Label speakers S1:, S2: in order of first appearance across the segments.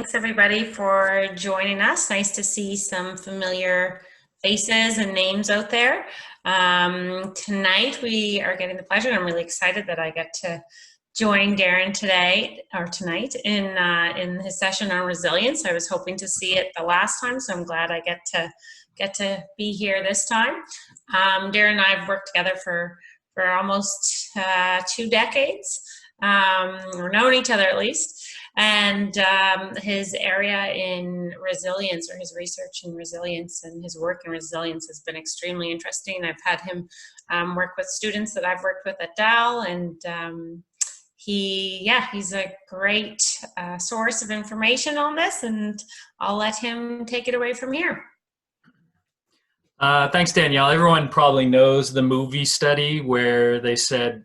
S1: Thanks everybody for joining us. Nice to see some familiar faces and names out there. Tonight we are getting the pleasure, and I'm really excited that I get to join Darren tonight in his session on resilience. I was hoping to see it the last time, so I'm glad I get to be here this time. Darren and I have worked together for almost 2 decades, or known each other at least. And his area in resilience, or his research in resilience and his work in resilience, has been extremely interesting. I've had him work with students that I've worked with at Dal, and he's a great source of information on this, and I'll let him take it away from here.
S2: Thanks, Danielle. Everyone probably knows the movie study where they said,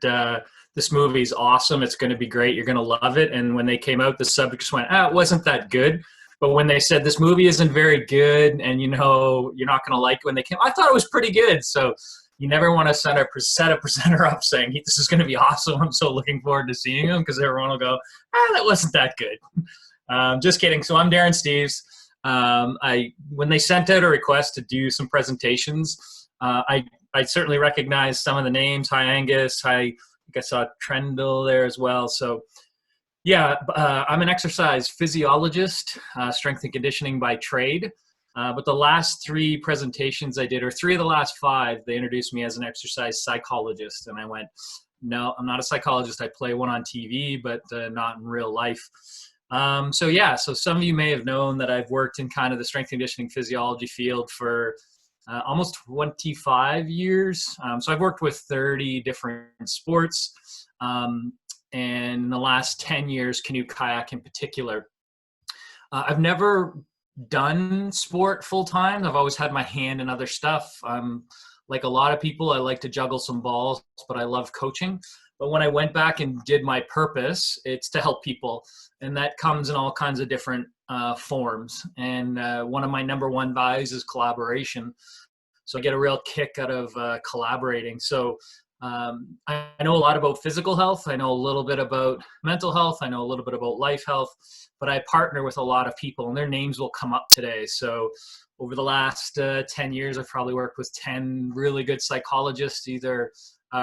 S2: this movie is awesome, it's going to be great, you're going to love it. And when they came out, the subjects went, it wasn't that good. But when they said this movie isn't very good and you're not going to like it when they came, I thought it was pretty good. So you never want to set a presenter up saying, this is going to be awesome, I'm so looking forward to seeing him, because everyone will go, that wasn't that good. Just kidding. So I'm Darren Steeves. When they sent out a request to do some presentations, I certainly recognized some of the names. Hi, Angus. Hi, I saw Trendle there as well. So yeah, I'm an exercise physiologist, strength and conditioning by trade. But the last 3 presentations I did, or 3 of the last 5, they introduced me as an exercise psychologist. And I went, no, I'm not a psychologist. I play one on TV, but not in real life. So some of you may have known that I've worked in kind of the strength and conditioning physiology field for almost 25 years. So I've worked with 30 different sports, and in the last 10 years, canoe kayak in particular. I've never done sport full time. I've always had my hand in other stuff. Like a lot of people, I like to juggle some balls, but I love coaching. But when I went back and did my purpose, it's to help people. And that comes in all kinds of different forms. And one of my number 1 values is collaboration. So I get a real kick out of collaborating. So I know a lot about physical health. I know a little bit about mental health. I know a little bit about life health. But I partner with a lot of people, and their names will come up today. So over the last 10 years, I've probably worked with 10 really good psychologists, either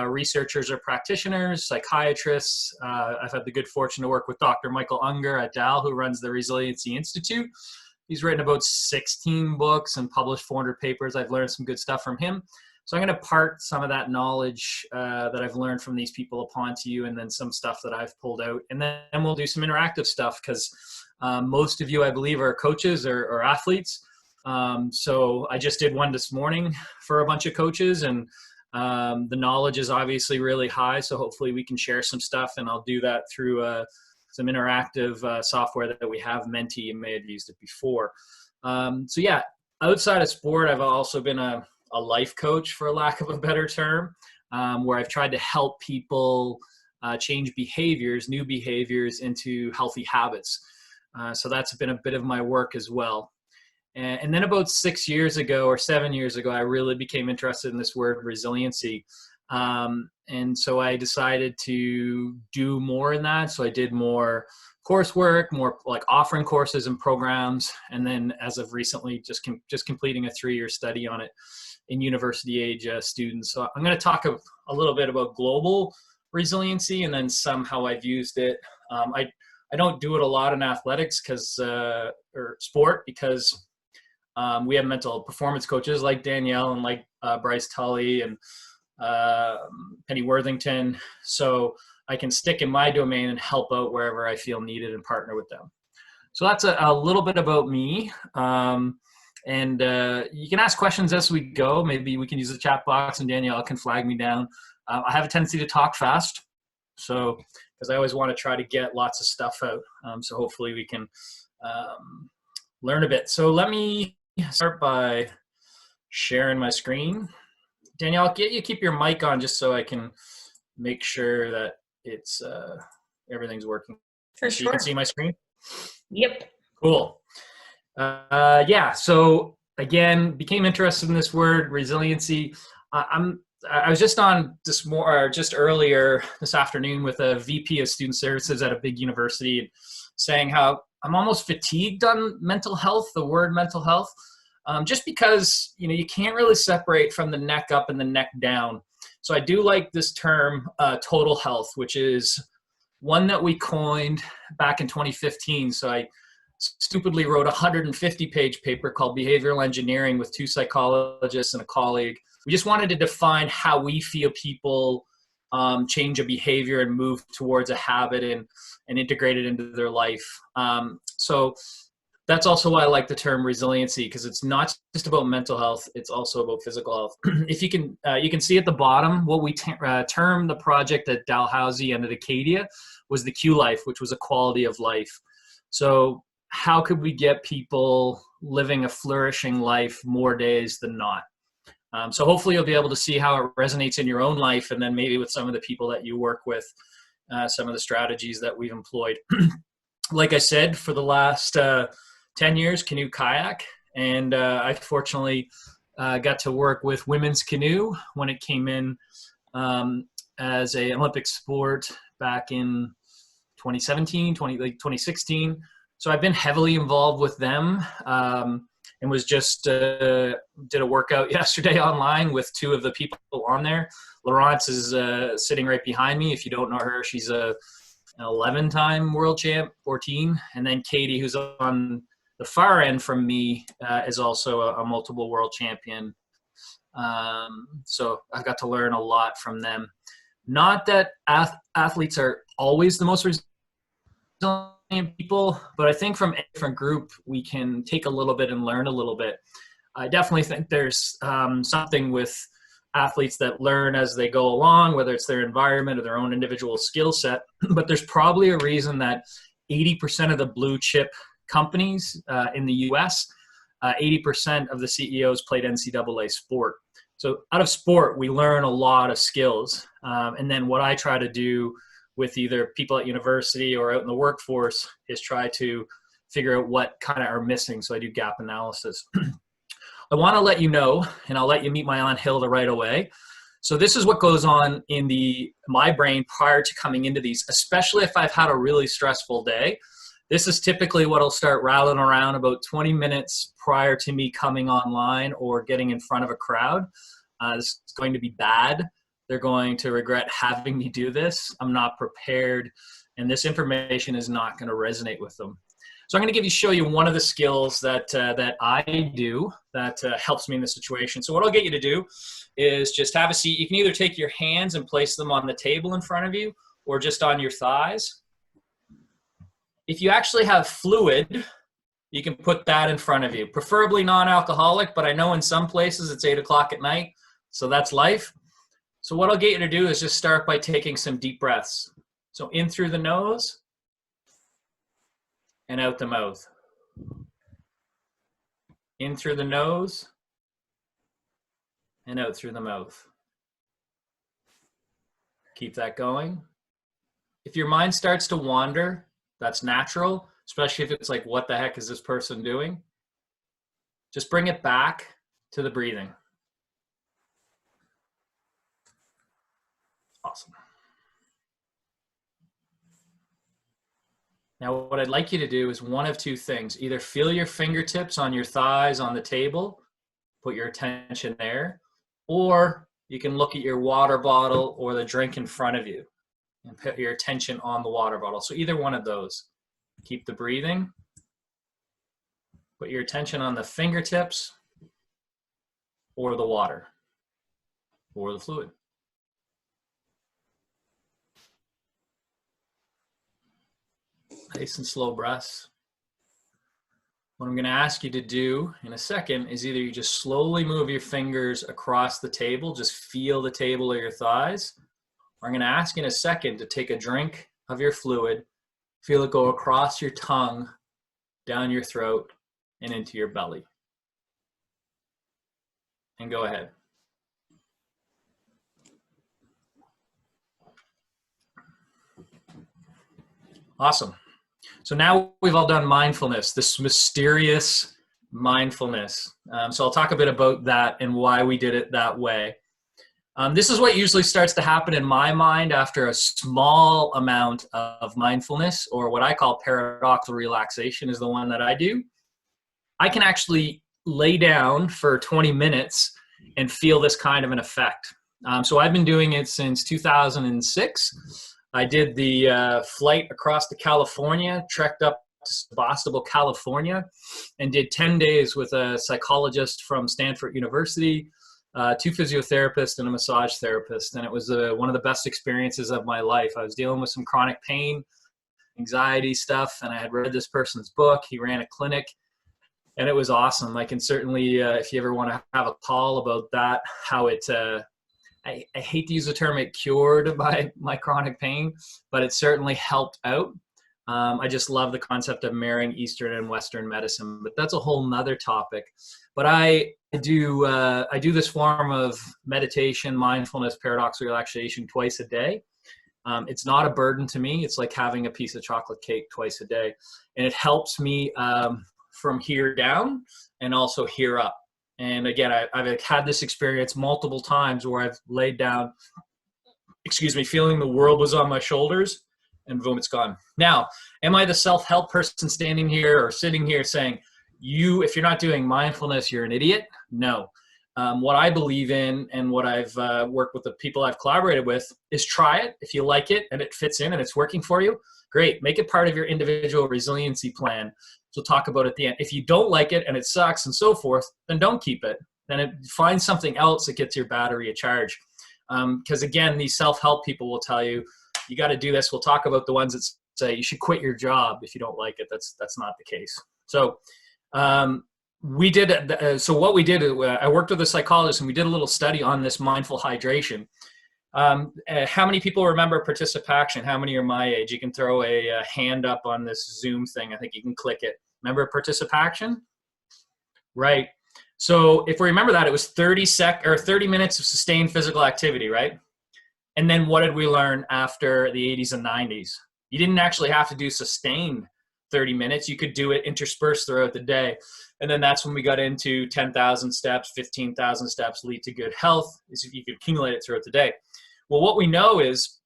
S2: researchers or practitioners, psychiatrists. I've had the good fortune to work with Dr. Michael Unger at Dal, who runs the Resiliency Institute. He's written about 16 books and published 400 papers. I've learned some good stuff from him. So I'm going to part some of that knowledge that I've learned from these people upon to you, and then some stuff that I've pulled out. And then we'll do some interactive stuff, because most of you, I believe, are coaches or athletes. So I just did one this morning for a bunch of coaches, and the knowledge is obviously really high, so hopefully we can share some stuff, and I'll do that through some interactive software that we have. Menti, you may have used it before. So yeah, outside of sport, I've also been a life coach, for lack of a better term, where I've tried to help people change behaviors, new behaviors, into healthy habits. So that's been a bit of my work as well. And then about 6 years ago or 7 years ago, I really became interested in this word resiliency. And so I decided to do more in that. So I did more coursework, more like offering courses and programs. And then as of recently, just completing a 3-year study on it in university age students. So I'm going to talk a little bit about global resiliency, and then how I've used it. I don't do it a lot in athletics or sport, because we have mental performance coaches like Danielle and like Bryce Tully and Penny Worthington. So I can stick in my domain and help out wherever I feel needed and partner with them. So that's a little bit about me. And you can ask questions as we go. Maybe we can use the chat box, and Danielle can flag me down. I have a tendency to talk fast, so because I always want to try to get lots of stuff out. So hopefully we can learn a bit. So let me start by sharing my screen. Danielle, I'll get you keep your mic on just so I can make sure that it's everything's working.
S1: For
S2: so
S1: sure.
S2: You can see my screen?
S1: Yep.
S2: Cool. Yeah, so again, became interested in this word, resiliency. I was just on just earlier this afternoon with a VP of student services at a big university, saying how I'm almost fatigued on mental health, the word mental health, just because, you can't really separate from the neck up and the neck down. So I do like this term, total health, which is one that we coined back in 2015. So I stupidly wrote a 150-page paper called Behavioral Engineering with 2 psychologists and a colleague. We just wanted to define how we feel people change a behavior and move towards a habit and integrate it into their life. So that's also why I like the term resiliency, because it's not just about mental health, it's also about physical health. If you can see at the bottom, what we termed the project at Dalhousie and at Acadia was the Q life, which was a quality of life. So how could we get people living a flourishing life more days than not? So hopefully you'll be able to see how it resonates in your own life, and then maybe with some of the people that you work with, some of the strategies that we've employed. Like I said, for the last 10 years, canoe kayak, and I fortunately got to work with women's canoe when it came in as an Olympic sport back in 2016. So I've been heavily involved with them, and was just did a workout yesterday online with 2 of the people on there. Laurence is sitting right behind me. If you don't know her, she's an 11-time world champ, 14. And then Katie, who's on the far end from me, is also a multiple world champion. So I got to learn a lot from them. Not that athletes are always the most resilient people, but I think from a different group, we can take a little bit and learn a little bit. I definitely think there's something with athletes that learn as they go along, whether it's their environment or their own individual skill set. But there's probably a reason that 80% of the blue chip companies in the US, 80% of the CEOs played NCAA sport. So out of sport, we learn a lot of skills. And then what I try to do with either people at university or out in the workforce is try to figure out what kind of are missing. So I do gap analysis. I want to let you know, and I'll let you meet my Aunt Hilda right away. So this is what goes on in my brain prior to coming into these, especially if I've had a really stressful day. This is typically what will start rattling around about 20 minutes prior to me coming online or getting in front of a crowd. This is going to be bad. They're going to regret having me do this. I'm not prepared, and this information is not going to resonate with them. So I'm going to show you one of the skills that I do that helps me in this situation. So what I'll get you to do is just have a seat. You can either take your hands and place them on the table in front of you or just on your thighs. If you actually have fluid, you can put that in front of you, preferably non-alcoholic, but I know in some places it's 8 o'clock at night, so that's life. So what I'll get you to do is just start by taking some deep breaths. So in through the nose and out the mouth. In through the nose and out through the mouth. Keep that going. If your mind starts to wander, that's natural, especially if it's like, what the heck is this person doing? Just bring it back to the breathing. Awesome. Now, what I'd like you to do is one of two things. Either feel your fingertips on your thighs on the table, put your attention there, or you can look at your water bottle or the drink in front of you and put your attention on the water bottle. So either one of those. Keep the breathing. Put your attention on the fingertips or the water or the fluid. Nice and slow breaths. What I'm going to ask you to do in a second is either you just slowly move your fingers across the table, just feel the table or your thighs, or I'm going to ask you in a second to take a drink of your fluid, feel it go across your tongue, down your throat, and into your belly. And go ahead. Awesome. So now we've all done mindfulness, this mysterious mindfulness. So I'll talk a bit about that and why we did it that way. This is what usually starts to happen in my mind after a small amount of mindfulness, or what I call paradoxical relaxation is the one that I do. I can actually lay down for 20 minutes and feel this kind of an effect. So I've been doing it since 2006. I did the flight across to California, trekked up to Sebastopol, California, and did 10 days with a psychologist from Stanford University, 2 physiotherapists and a massage therapist. And it was one of the best experiences of my life. I was dealing with some chronic pain, anxiety stuff, and I had read this person's book. He ran a clinic, and it was awesome. I can certainly, if you ever want to have a call about that, how it, I hate to use the term it cured my chronic pain, but it certainly helped out. I just love the concept of marrying Eastern and Western medicine, but that's a whole nother topic. But I do this form of meditation, mindfulness, paradoxical relaxation twice a day. It's not a burden to me. It's like having a piece of chocolate cake twice a day. And it helps me from here down and also here up. And again, I've had this experience multiple times where I've laid down, feeling the world was on my shoulders, and boom, it's gone. Now, am I the self-help person standing here or sitting here saying, if you're not doing mindfulness, you're an idiot? No. What I believe in and what I've worked with the people I've collaborated with is try it. If you like it and it fits in and it's working for you, great. Make it part of your individual resiliency plan. So we'll talk about it at the end. If you don't like it and it sucks and so forth, then don't keep it. Then find something else that gets your battery a charge. Because again, these self-help people will tell you, you got to do this. We'll talk about the ones that say you should quit your job if you don't like it. That's not the case. So we did. So what we did, I worked with a psychologist and we did a little study on this mindful hydration. How many people remember participation? How many are my age? You can throw a hand up on this Zoom thing. I think you can click it. Remember participation? Right. So if we remember that, it was 30 minutes of sustained physical activity, right? And then what did we learn after the 80s and 90s? You didn't actually have to do sustained 30 minutes. You could do it interspersed throughout the day. And then that's when we got into 10,000 steps, 15,000 steps lead to good health. Is if you could accumulate it throughout the day. Well, what we know is,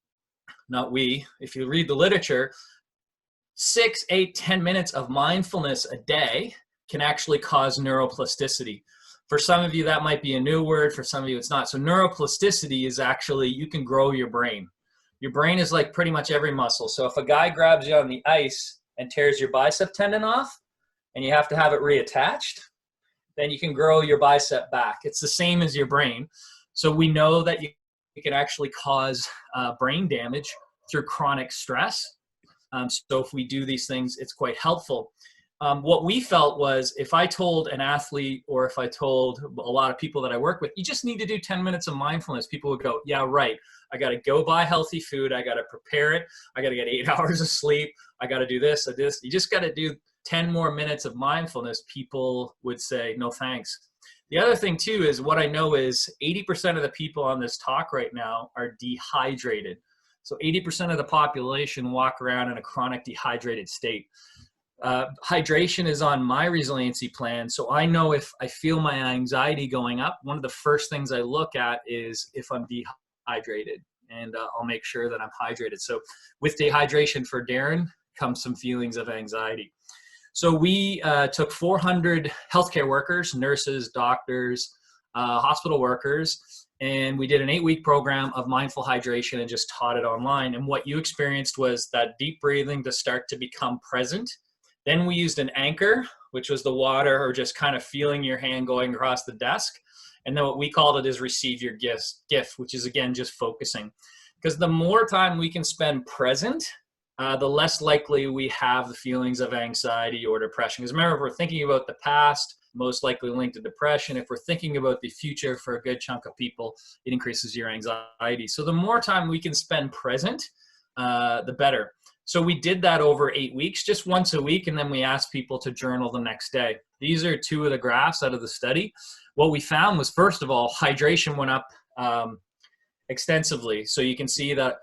S2: if you read the literature, 6, 8, 10 minutes of mindfulness a day can actually cause neuroplasticity. For some of you, that might be a new word. For some of you, it's not. So neuroplasticity is actually, you can grow your brain. Your brain is like pretty much every muscle. So if a guy grabs you on the ice and tears your bicep tendon off and you have to have it reattached, then you can grow your bicep back. It's the same as your brain. So we know that you can actually cause brain damage through chronic stress. So if we do these things, it's quite helpful. What we felt was if I told an athlete or if I told a lot of people that I work with, you just need to do 10 minutes of mindfulness, people would go, yeah, right. I got to go buy healthy food. I got to prepare it. I got to get 8 hours of sleep. I got to do this or this. You just got to do 10 more minutes of mindfulness. People would say, no, thanks. The other thing too is what I know is 80% of the people on this talk right now are dehydrated. So 80% of the population walk around in a chronic dehydrated state. Hydration is on my resiliency plan. So I know if I feel my anxiety going up, one of the first things I look at is if I'm dehydrated, and I'll make sure that I'm hydrated. So with dehydration for Darren comes some feelings of anxiety. So we took 400 healthcare workers, nurses, doctors, hospital workers, and we did an 8-week program of mindful hydration and just taught it online. And what you experienced was that deep breathing to start to become present. Then we used an anchor, which was the water or just kind of feeling your hand going across the desk. And then what we called it is receive your gift, which is again, just focusing. Because the more time we can spend present, the less likely we have the feelings of anxiety or depression. Because remember, if we're thinking about the past, most likely linked to depression. If we're thinking about the future for a good chunk of people, it increases your anxiety. So the more time we can spend present, the better. So we did that over 8 weeks, just once a week, and then we asked people to journal the next day. These are 2 of the graphs out of the study. What we found was, first of all, hydration went up extensively. So you can see that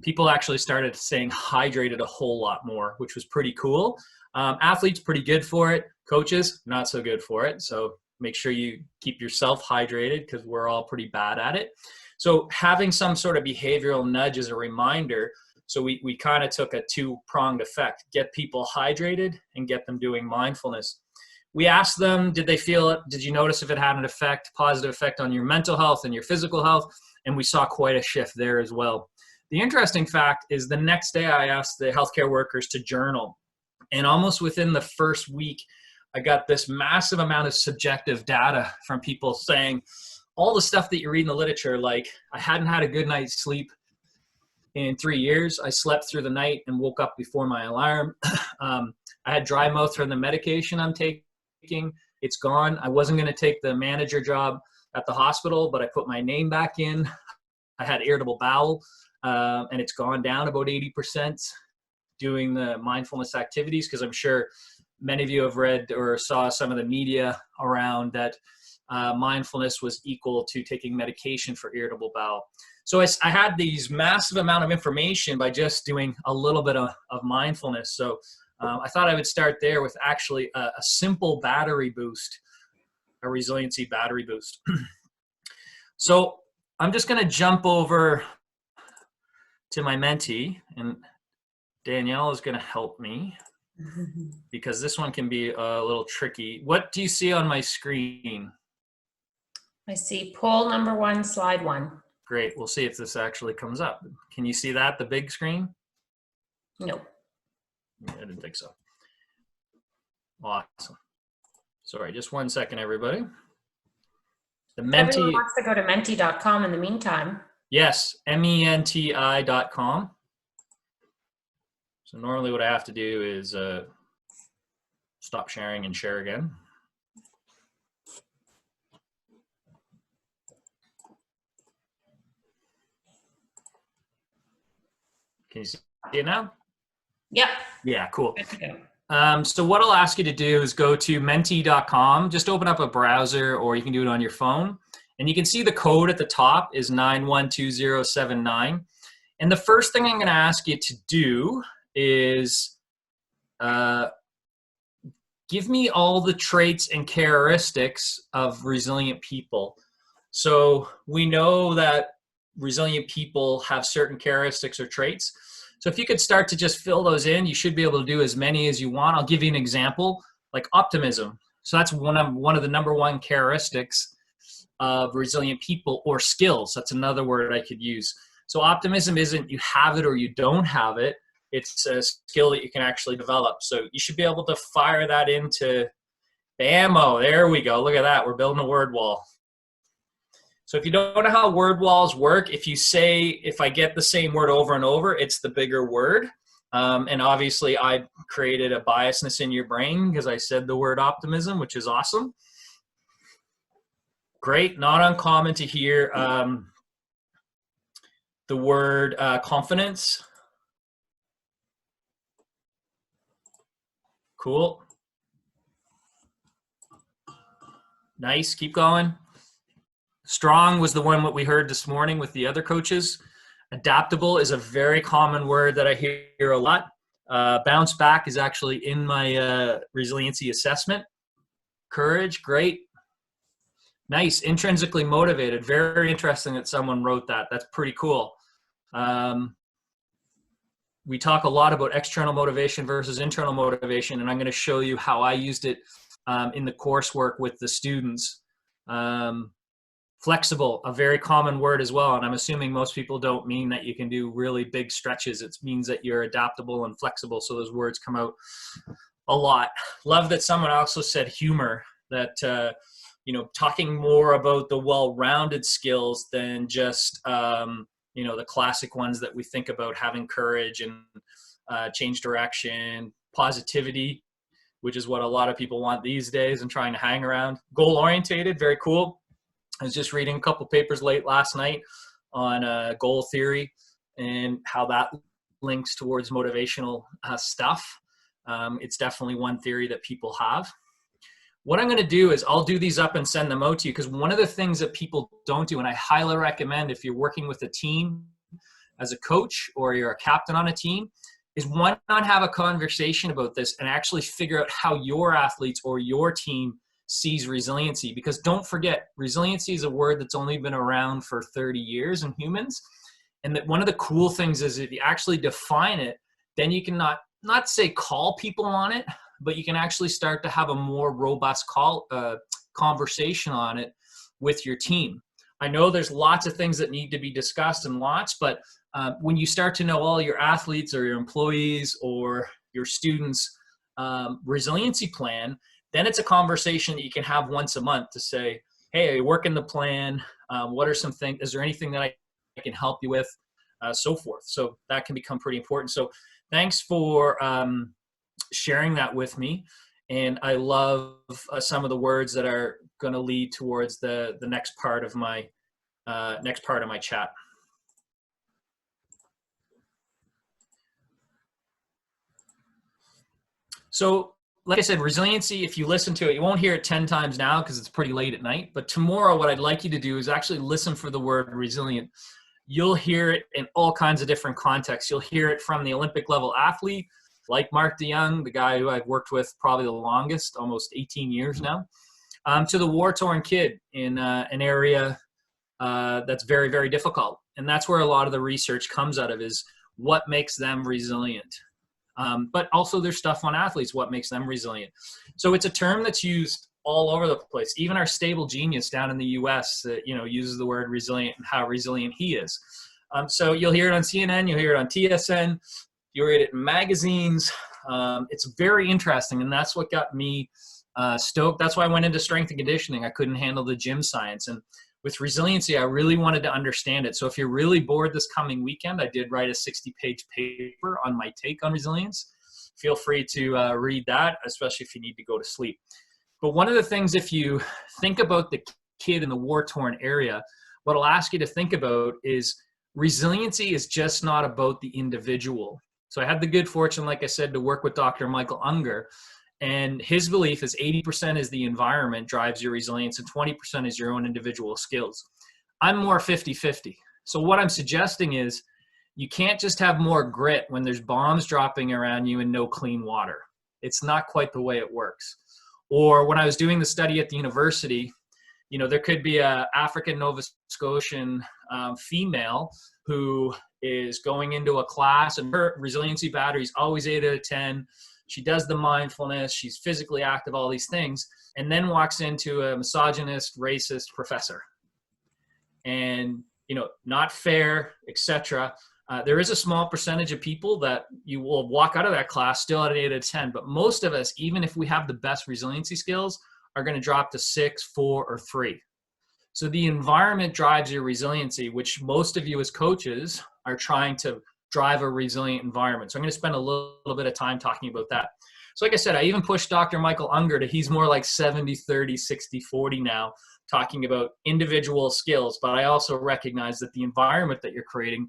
S2: people actually started staying hydrated a whole lot more, which was pretty cool. Athletes, pretty good for it. Coaches, not so good for it. So make sure you keep yourself hydrated because we're all pretty bad at it. So having some sort of behavioral nudge as a reminder. So we kind of took a two-pronged effect, get people hydrated and get them doing mindfulness. We asked them, did you notice if it had an positive effect on your mental health and your physical health? And we saw quite a shift there as well. The interesting fact is the next day I asked the healthcare workers to journal. And almost within the first week, I got this massive amount of subjective data from people saying all the stuff that you read in the literature, like I hadn't had a good night's sleep in 3 years. I slept through the night and woke up before my alarm. I had dry mouth from the medication I'm taking. It's gone. I wasn't going to take the manager job at the hospital, but I put my name back in. I had irritable bowel, and it's gone down about 80% doing the mindfulness activities, because I'm sure many of you have read or saw some of the media around that mindfulness was equal to taking medication for irritable bowel. So I had these massive amount of information by just doing a little bit of mindfulness. So I thought I would start there with actually a simple battery boost, a resiliency battery boost. So I'm just going to jump over to my mentee, and Danielle is going to help me because this one can be a little tricky. What do you see on my screen?
S1: I see poll number 1, slide 1.
S2: Great. We'll see if this actually comes up. Can you see that, the big screen?
S1: No.
S2: I didn't think so. Awesome. Sorry, just 1 second, everybody. The mentee.
S1: Everyone wants to go to menti.com in the meantime.
S2: Yes, menti.com. So normally what I have to do is stop sharing and share again. Can you see it now?
S1: Yep.
S2: Yeah, cool. So what I'll ask you to do is go to menti.com, just open up a browser, or you can do it on your phone. And you can see the code at the top is 912079. And the first thing I'm going to ask you to do is give me all the traits and characteristics of resilient people. So we know that resilient people have certain characteristics or traits. So if you could start to just fill those in, you should be able to do as many as you want. I'll give you an example, like optimism. So that's one of the number one characteristics of resilient people, or skills. That's another word I could use. So optimism isn't you have it or you don't have it. It's a skill that you can actually develop. So you should be able to fire that into bammo. There we go. Look at that. We're building a word wall. So if you don't know how word walls work, if I get the same word over and over, it's the bigger word. And obviously I created a biasness in your brain because I said the word optimism, which is awesome. Great. Not uncommon to hear the word confidence. Cool. Nice. Keep going. Strong was the one that we heard this morning with the other coaches. Adaptable is a very common word that I hear a lot. Bounce back is actually in my resiliency assessment. Courage, great. Nice. Intrinsically motivated. Very interesting that someone wrote that. That's pretty cool. We talk a lot about external motivation versus internal motivation, and I'm going to show you how I used it in the coursework with the students. Flexible, a very common word as well, and I'm assuming most people don't mean that you can do really big stretches. It means that you're adaptable and flexible, so those words come out a lot. Love that someone also said humor, that talking more about the well-rounded skills than just the classic ones that we think about, having courage and change direction, positivity, which is what a lot of people want these days and trying to hang around. Goal-orientated, very cool. I was just reading a couple papers late last night on goal theory and how that links towards motivational stuff. It's definitely one theory that people have. What I'm going to do is I'll do these up and send them out to you, because one of the things that people don't do, and I highly recommend if you're working with a team as a coach or you're a captain on a team, is why not have a conversation about this and actually figure out how your athletes or your team sees resiliency. Because don't forget, resiliency is a word that's only been around for 30 years in humans. And that one of the cool things is if you actually define it, then you can not say call people on it, but you can actually start to have a more robust conversation on it with your team. I know there's lots of things that need to be discussed and lots, but when you start to know all your athletes or your employees or your students' resiliency plan, then it's a conversation that you can have once a month to say, hey, are you working the plan? What are some things? Is there anything that I can help you with? So forth. So that can become pretty important. So thanks for sharing that with me. And I love some of the words that are going to lead towards the next part of my chat. So like I said, resiliency, if you listen to it, you won't hear it 10 times now because it's pretty late at night. But tomorrow, what I'd like you to do is actually listen for the word resilient. You'll hear it in all kinds of different contexts. You'll hear it from the Olympic level athlete, like Mark DeYoung, the guy who I've worked with probably the longest, almost 18 years now, to the war-torn kid in an area that's very, very difficult. And that's where a lot of the research comes out of, is what makes them resilient. But also there's stuff on athletes, what makes them resilient. So it's a term that's used all over the place. Even our stable genius down in the US, uses the word resilient and how resilient he is. So you'll hear it on CNN, you'll hear it on TSN, you'll read it in magazines. It's very interesting, and that's what got me stoked. That's why I went into strength and conditioning. I couldn't handle the gym science. And with resiliency, I really wanted to understand it. So if you're really bored this coming weekend, I did write a 60-page paper on my take on resilience. Feel free to read that, especially if you need to go to sleep. But one of the things, if you think about the kid in the war-torn area, what I'll ask you to think about is resiliency is just not about the individual. So I had the good fortune, like I said, to work with Dr. Michael Unger, and his belief is 80% is the environment drives your resilience and 20% is your own individual skills. I'm more 50-50. So what I'm suggesting is you can't just have more grit when there's bombs dropping around you and no clean water. It's not quite the way it works. Or when I was doing the study at the university, there could be a African Nova Scotian female who is going into a class and her resiliency battery is always 8 out of 10. She does the mindfulness, she's physically active, all these things, and then walks into a misogynist, racist professor. And, not fair, etc. There is a small percentage of people that you will walk out of that class still at an 8 out of 10, but most of us, even if we have the best resiliency skills, are going to drop to 6, 4, or 3. So the environment drives your resiliency, which most of you as coaches are trying to drive a resilient environment. So I'm going to spend a little bit of time talking about that. So like I said, I even pushed Dr. Michael Unger to, he's more like 70-30, 60-40 now, talking about individual skills, but I also recognize that the environment that you're creating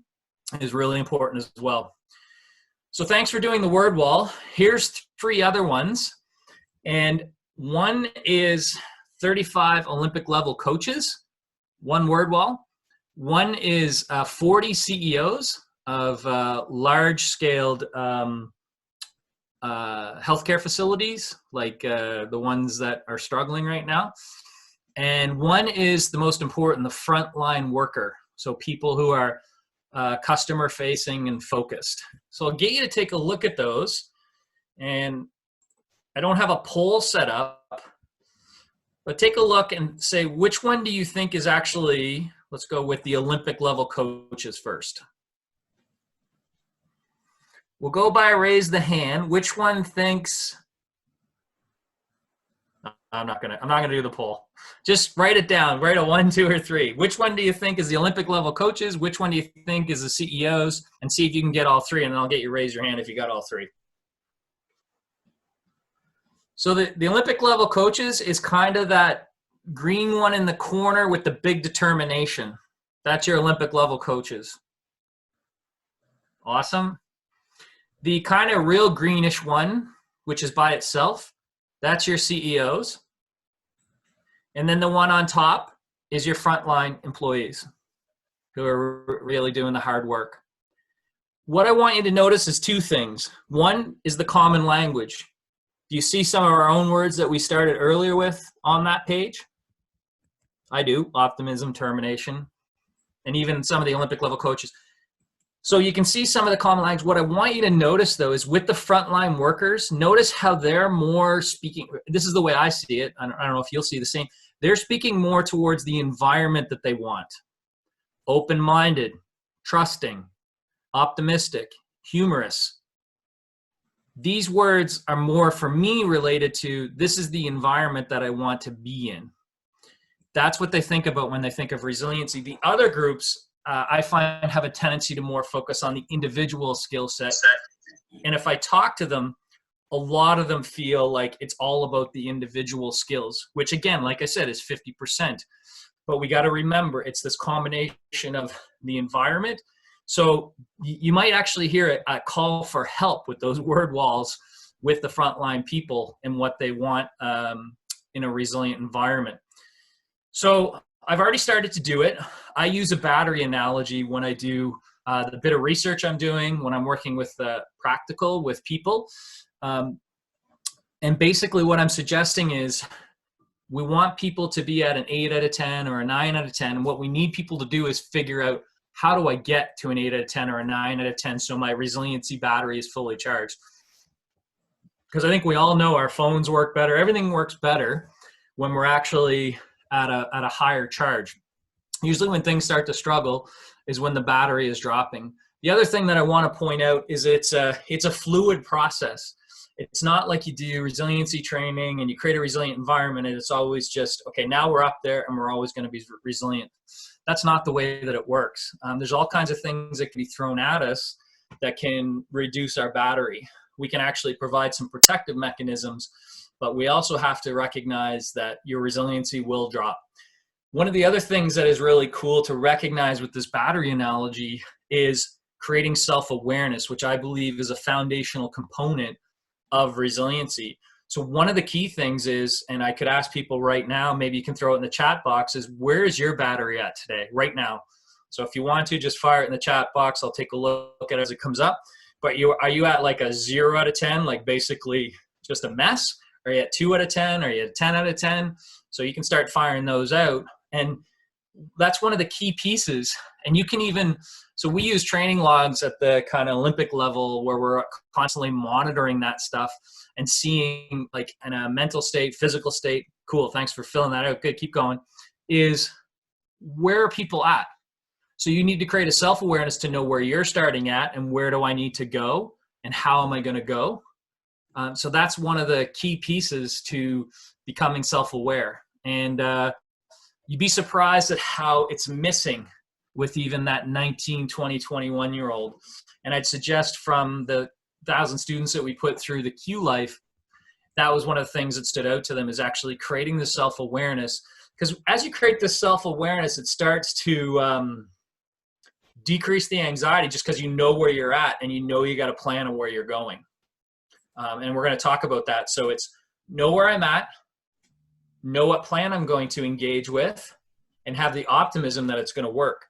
S2: is really important as well. So thanks for doing the word wall. Here's 3 other ones. And one is 35 Olympic level coaches, one word wall. One is 40 CEOs of large-scaled healthcare facilities, like the ones that are struggling right now. And one is the most important, the frontline worker. So people who are customer-facing and focused. So I'll get you to take a look at those. And I don't have a poll set up, but take a look and say, which one do you think is actually, let's go with the Olympic level coaches first. We'll go by raise the hand. Which one thinks, I'm not gonna do the poll. Just write it down, write a 1, 2, or 3. Which one do you think is the Olympic level coaches? Which one do you think is the CEOs? And see if you can get all 3, and then I'll get you to raise your hand if you got all 3. So the Olympic level coaches is kind of that green one in the corner with the big determination. That's your Olympic level coaches. Awesome. The kind of real greenish one, which is by itself, that's your CEOs. And then the one on top is your frontline employees who are really doing the hard work. What I want you to notice is 2 things. One is the common language. Do you see some of our own words that we started earlier with on that page? I do. Optimism, termination, and even some of the Olympic level coaches. So you can see some of the common language. What I want you to notice, though, is with the frontline workers, notice how they're more speaking. This is the way I see it. I don't know if you'll see the same. They're speaking more towards the environment that they want. Open-minded, trusting, optimistic, humorous. These words are more, for me, related to this is the environment that I want to be in. That's what they think about when they think of resiliency. The other groups, I find, have a tendency to more focus on the individual skill set. And if I talk to them, a lot of them feel like it's all about the individual skills, which again, like I said, is 50%. But we got to remember, it's this combination of the environment. So you might actually hear a call for help with those word walls with the frontline people and what they want in a resilient environment. So I've already started to do it. I use a battery analogy when I do the bit of research I'm doing, when I'm working with practical with people. And basically what I'm suggesting is we want people to be at an 8 out of 10 or a 9 out of 10. And what we need people to do is figure out, how do I get to an 8 out of 10 or a 9 out of 10 so my resiliency battery is fully charged? Because I think we all know our phones work better. Everything works better when we're actually at a higher charge. Usually when things start to struggle is when the battery is dropping. The other thing that I want to point out is it's a fluid process. It's not like you do resiliency training and you create a resilient environment and it's always just, okay, now we're up there and we're always going to be resilient. That's not the way that it works. There's all kinds of things that can be thrown at us that can reduce our battery. We can actually provide some protective mechanisms, but we also have to recognize that your resiliency will drop. One of the other things that is really cool to recognize with this battery analogy is creating self-awareness, which I believe is a foundational component of resiliency. So one of the key things is, and I could ask people right now, maybe you can throw it in the chat box, is where is your battery at today, right now? So if you want to, just fire it in the chat box. I'll take a look at it as it comes up. But are you at like a 0 out of 10, like basically just a mess? Are you at 2 out of 10? Are you at 10 out of 10? So you can start firing those out. And that's one of the key pieces. And you can even, so we use training logs at the kind of Olympic level where we're constantly monitoring that stuff and seeing like in a mental state, physical state. Cool, thanks for filling that out. Good, keep going. Is where are people at? So you need to create a self-awareness to know where you're starting at and where do I need to go and how am I going to go? So that's one of the key pieces to becoming self-aware. And you'd be surprised at how it's missing with even that 19, 20, 21-year-old. And I'd suggest from the 1,000 students that we put through the Q Life, that was one of the things that stood out to them, is actually creating the self-awareness. Because as you create this self-awareness, it starts to decrease the anxiety just because you know where you're at and you know you got a plan of where you're going. And we're going to talk about that. So it's know where I'm at, know what plan I'm going to engage with, and have the optimism that it's going to work.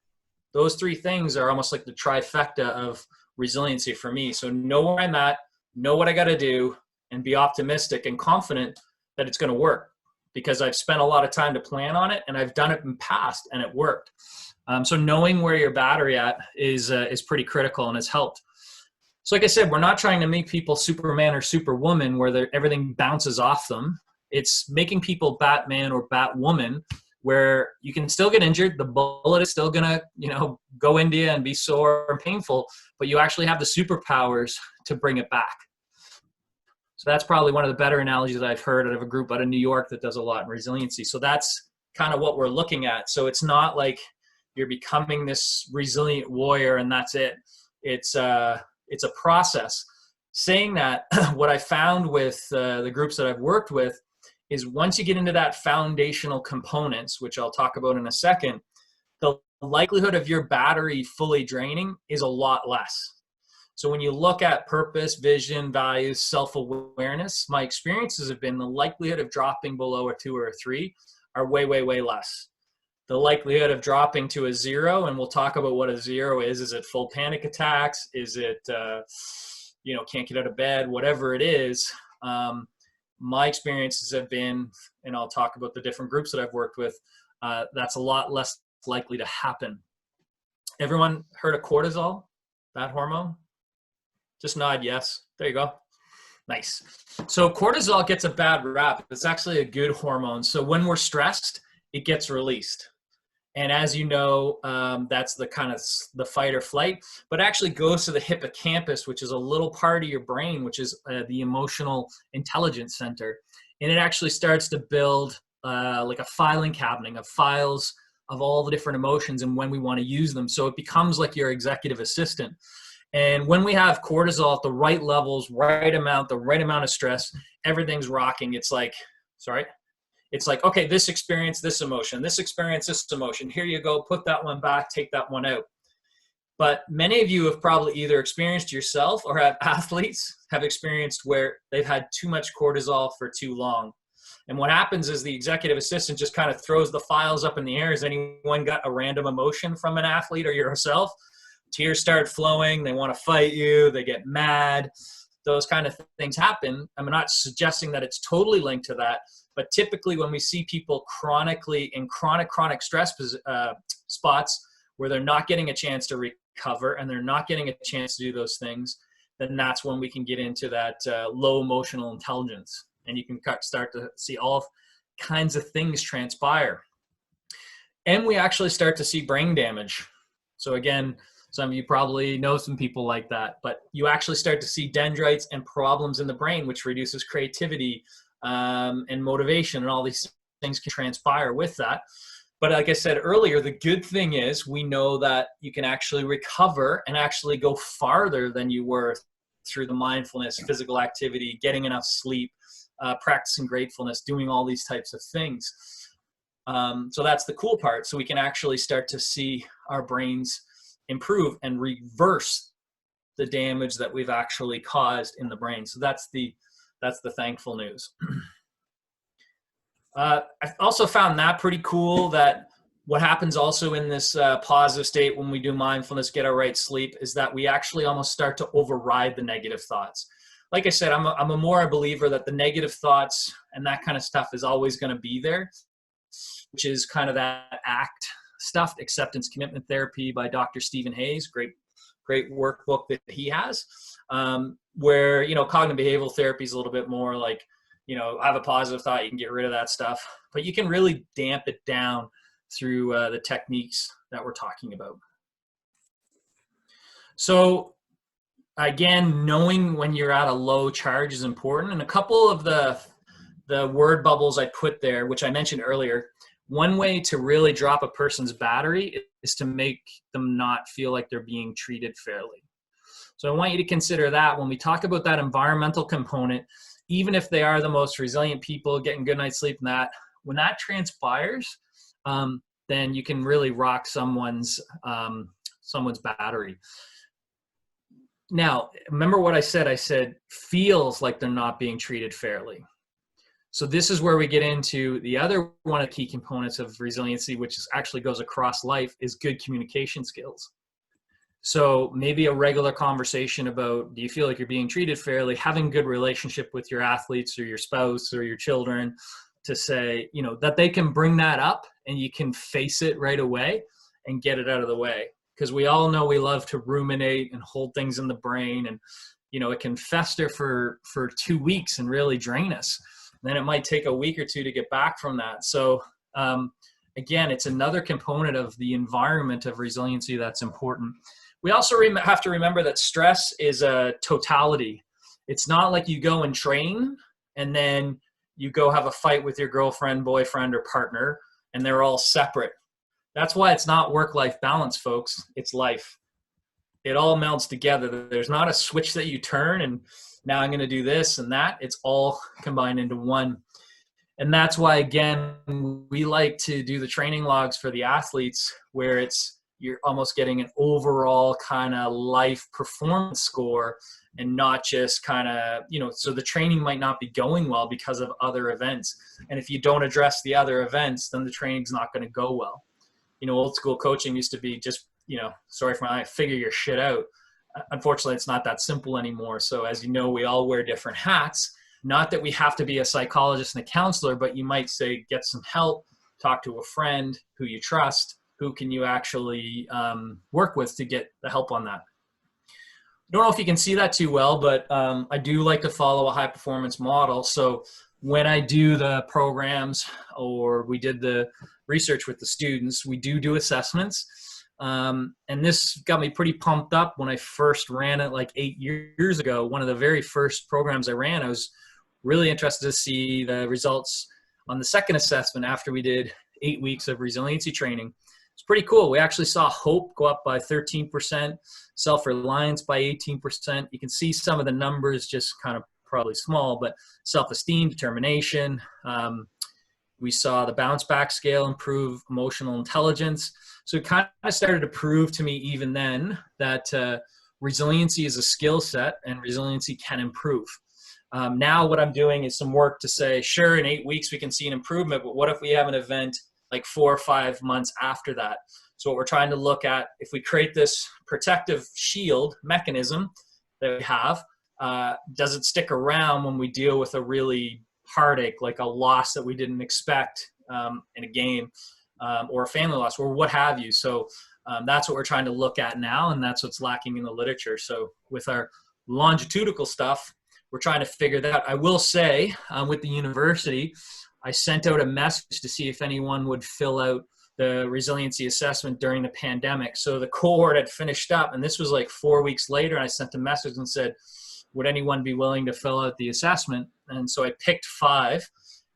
S2: Those three things are almost like the trifecta of resiliency for me. So know where I'm at, know what I got to do, and be optimistic and confident that it's going to work because I've spent a lot of time to plan on it and I've done it in the past and it worked. So knowing where your battery at is pretty critical and has helped. So like I said, we're not trying to make people Superman or Superwoman where everything bounces off them. It's making people Batman or Batwoman where you can still get injured. The bullet is still gonna, go into you and be sore and painful, but you actually have the superpowers to bring it back. So that's probably one of the better analogies that I've heard out of a group out of New York that does a lot in resiliency. So that's kind of what we're looking at. So it's not like you're becoming this resilient warrior and that's it. It's a process. Saying that, what I found with the groups that I've worked with is once you get into that foundational components, which I'll talk about in a second, the likelihood of your battery fully draining is a lot less. So when you look at purpose, vision, values, self-awareness, my experiences have been the likelihood of dropping below a 2 or a 3 are way, way, way less. The likelihood of dropping to a 0, and we'll talk about what a 0 is it full panic attacks? Is it, can't get out of bed, whatever it is, my experiences have been, and I'll talk about the different groups that I've worked with, that's a lot less likely to happen. Everyone heard of cortisol, that hormone? Just nod yes. There you go. Nice. So cortisol gets a bad rap. It's actually a good hormone. So when we're stressed, it gets released. And as you know, that's the kind of the fight or flight, but actually goes to the hippocampus, which is a little part of your brain, which is the emotional intelligence center. And it actually starts to build like a filing cabinet of files of all the different emotions and when we want to use them. So it becomes like your executive assistant. And when we have cortisol at the right levels, the right amount of stress, everything's rocking. It's like, okay, this experience, this emotion, this experience, this emotion. Here you go, put that one back, take that one out. But many of you have probably either experienced yourself or have athletes have experienced where they've had too much cortisol for too long. And what happens is the executive assistant just kind of throws the files up in the air. Has anyone got a random emotion from an athlete or yourself? Tears start flowing. They want to fight you. They get mad. Those kind of things happen. I'm not suggesting that it's totally linked to that, but typically when we see people chronically in chronic stress spots where they're not getting a chance to recover and they're not getting a chance to do those things, then that's when we can get into that low emotional intelligence. And you can start to see all kinds of things transpire. And we actually start to see brain damage. So again, some of you probably know some people like that, but you actually start to see dendrites and problems in the brain, which reduces creativity and motivation, and all these things can transpire with that. But like I said earlier, the good thing is we know that you can actually recover and actually go farther than you were through the mindfulness, physical activity, getting enough sleep, practicing gratefulness, doing all these types of things. So that's the cool part. So we can actually start to see our brains improve and reverse the damage that we've actually caused in the brain. So that's the thankful news. I also found that pretty cool, that what happens also in this positive state when we do mindfulness, get our right sleep, is that we actually almost start to override the negative thoughts. Like I said, I'm a more a believer that the negative thoughts and that kind of stuff is always going to be there, which is kind of that ACT stuff, acceptance commitment therapy by Dr. Stephen Hayes, great workbook that he has, where, cognitive behavioral therapy is a little bit more like, I have a positive thought, you can get rid of that stuff, but you can really damp it down through the techniques that we're talking about. So again, knowing when you're at a low charge is important. And a couple of the word bubbles I put there, which I mentioned earlier, one way to really drop a person's battery is to make them not feel like they're being treated fairly. So I want you to consider that when we talk about that environmental component, even if they are the most resilient people, getting good night's sleep and that, when that transpires, then you can really rock someone's battery. Now, remember what I said? I said feels like they're not being treated fairly. So this is where we get into the other one of the key components of resiliency, which actually goes across life, is good communication skills. So maybe a regular conversation about, do you feel like you're being treated fairly? Having good relationship with your athletes or your spouse or your children to say, that they can bring that up and you can face it right away and get it out of the way. Because we all know we love to ruminate and hold things in the brain, and, it can fester for 2 weeks and really drain us. Then it might take a week or two to get back from that. So again, it's another component of the environment of resiliency that's important. We also have to remember that stress is a totality. It's not like you go and train and then you go have a fight with your girlfriend, boyfriend, or partner, and they're all separate. That's why it's not work-life balance, folks. It's life. It all melds together. There's not a switch that you turn and now I'm going to do this and that. It's all combined into one. And that's why, again, we like to do the training logs for the athletes where you're almost getting an overall kind of life performance score and not just kind of, so the training might not be going well because of other events. And if you don't address the other events, then the training's not going to go well. Old school coaching used to be just, sorry for my figure your shit out. Unfortunately, it's not that simple anymore. So as you know, we all wear different hats. Not that we have to be a psychologist and a counselor, but you might say, get some help, talk to a friend who you trust, who can you actually work with to get the help on that. I don't know if you can see that too well, but I do like to follow a high performance model. So when I do the programs or we did the research with the students, we do assessments. And this got me pretty pumped up when I first ran it like 8 years ago. One of the very first programs I ran, I was really interested to see the results on the second assessment after we did 8 weeks of resiliency training. It's pretty cool. We actually saw hope go up by 13%, self-reliance by 18%. You can see some of the numbers just kind of probably small, but self-esteem, determination. We saw the bounce back scale improve, emotional intelligence. So it kind of started to prove to me even then that resiliency is a skill set and resiliency can improve. Now what I'm doing is some work to say, sure, in 8 weeks we can see an improvement, but what if we have an event like 4 or 5 months after that? So what we're trying to look at, if we create this protective shield mechanism that we have, does it stick around when we deal with a really heartache, like a loss that we didn't expect in a game, or a family loss, or what have you? So that's what we're trying to look at now, and that's what's lacking in the literature. So with our longitudinal stuff, we're trying to figure that out. I will say with the university, I sent out a message to see if anyone would fill out the resiliency assessment during the pandemic. So the cohort had finished up, and this was like 4 weeks later, and I sent a message and said, would anyone be willing to fill out the assessment? And so I picked 5.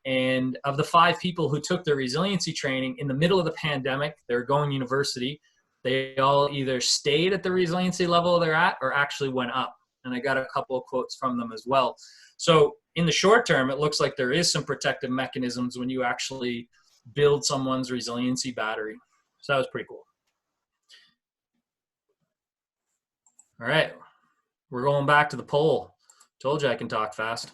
S2: And of the 5 people who took their resiliency training in the middle of the pandemic, they were going to university, they all either stayed at the resiliency level they're at or actually went up. And I got a couple of quotes from them as well. So in the short term, it looks like there is some protective mechanisms when you actually build someone's resiliency battery. So that was pretty cool. All right, we're going back to the poll. Told you I can talk fast.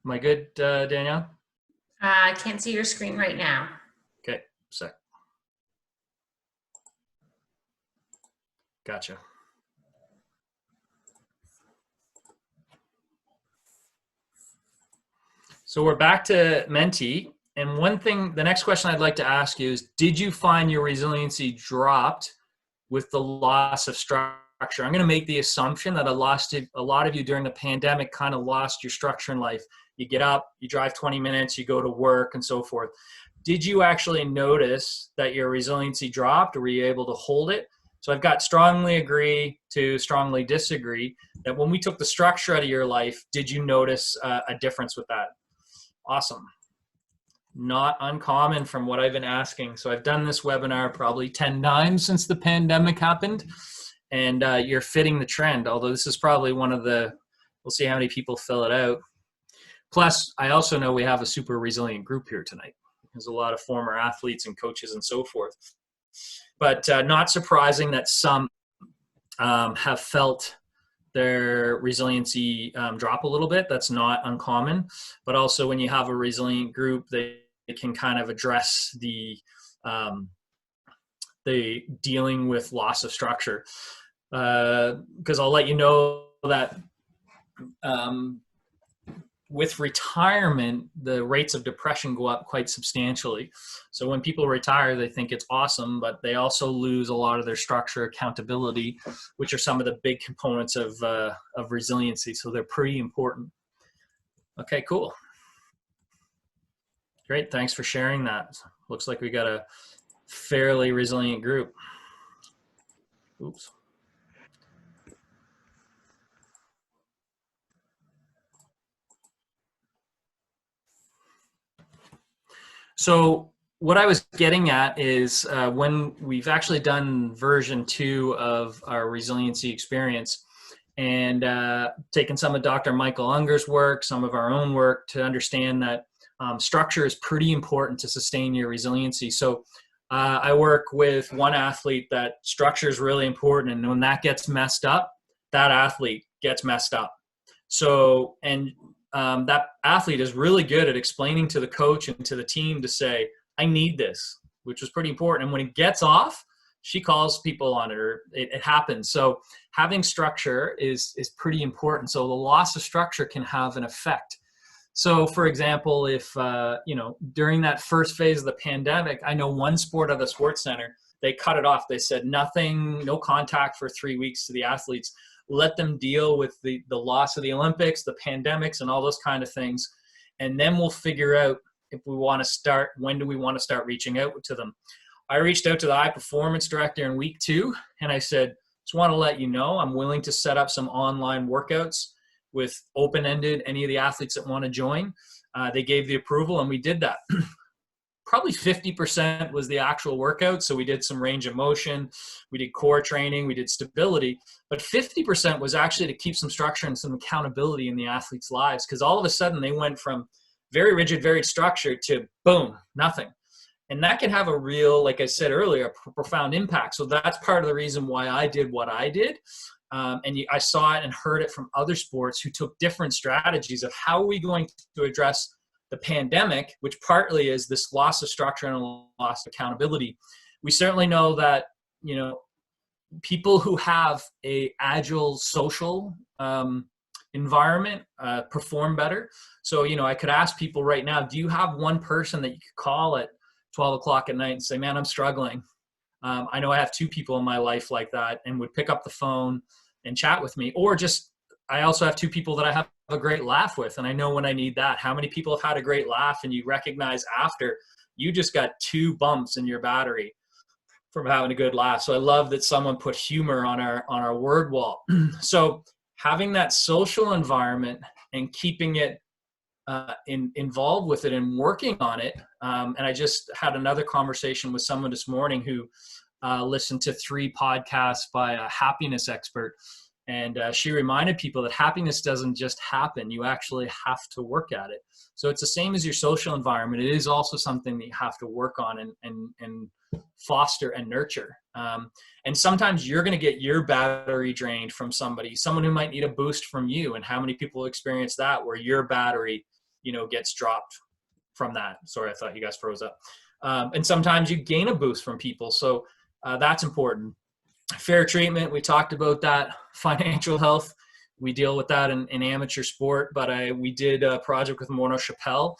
S2: Am I good, Danielle?
S1: I can't see your screen right now.
S2: Okay, sec. Gotcha. So we're back to Menti. And one thing, the next question I'd like to ask you is, did you find your resiliency dropped with the loss of structure? I'm going to make the assumption that a lot of you during the pandemic kind of lost your structure in life. You get up, you drive 20 minutes, you go to work and so forth. Did you actually notice that your resiliency dropped, or were you able to hold it? So I've got strongly agree to strongly disagree that when we took the structure out of your life, did you notice a difference with that? Awesome. Not uncommon from what I've been asking. So I've done this webinar probably 10 times since the pandemic happened, and you're fitting the trend, although this is probably one of the, we'll see how many people fill it out. Plus, I also know we have a super resilient group here tonight. There's a lot of former athletes and coaches and so forth. But not surprising that some have felt their resiliency drop a little bit. That's not uncommon. But also when you have a resilient group, they can kind of address the dealing with loss of structure. Because I'll let you know that with retirement, the rates of depression go up quite substantially. So when people retire, they think it's awesome, but they also lose a lot of their structure, accountability, which are some of the big components of resiliency. So they're pretty important. Okay, cool. Great, thanks for sharing that. Looks like we got a fairly resilient group. Oops. So what I was getting at is when we've actually done version 2 of our resiliency experience and taken some of Dr. Michael Unger's work, some of our own work to understand that structure is pretty important to sustain your resiliency. So I work with one athlete that structure is really important, and when that gets messed up, that athlete gets messed up. So, and that athlete is really good at explaining to the coach and to the team to say, I need this, which was pretty important. And when it gets off, she calls people on it, or it happens. So having structure is pretty important. So the loss of structure can have an effect. So for example, if, during that first phase of the pandemic, I know one sport at the sports center, they cut it off. They said nothing, no contact for 3 weeks to the athletes. Let them deal with the loss of the Olympics, the pandemics, and all those kind of things. And then we'll figure out if we want to start, when do we want to start reaching out to them? I reached out to the high performance director in week 2, and I said, just want to let you know, I'm willing to set up some online workouts with open-ended, any of the athletes that want to join. They gave the approval, and we did that. Probably 50% was the actual workout. So we did some range of motion, we did core training, we did stability, but 50% was actually to keep some structure and some accountability in the athletes' lives. Because all of a sudden they went from very rigid, very structured to boom, nothing. And that can have a real, like I said earlier, profound impact. So that's part of the reason why I did what I did. I saw it and heard it from other sports who took different strategies of how are we going to address the pandemic, which partly is this loss of structure and a loss of accountability. We certainly know that, people who have a agile social environment perform better. So, I could ask people right now, do you have one person that you could call at 12 o'clock at night and say, man, I'm struggling. I know I have 2 people in my life like that, and would pick up the phone and chat with me. Or just, I also have 2 people that I have a great laugh with, and I know when I need that. How many people have had a great laugh and you recognize after you just got 2 bumps in your battery from having a good laugh? So I love that someone put humor on our word wall. So having that social environment and keeping it involved with it and working on it. And I just had another conversation with someone this morning who listened to 3 podcasts by a happiness expert. And she reminded people that happiness doesn't just happen. You actually have to work at it. So it's the same as your social environment. It is also something that you have to work on and foster and nurture. And sometimes you're going to get your battery drained from someone who might need a boost from you. And how many people experience that, where your battery, gets dropped from that? Sorry, I thought you guys froze up. And sometimes you gain a boost from people. So that's important. Fair treatment, we talked about that. Financial health, we deal with that in amateur sport, but we did a project with Mono Chappelle,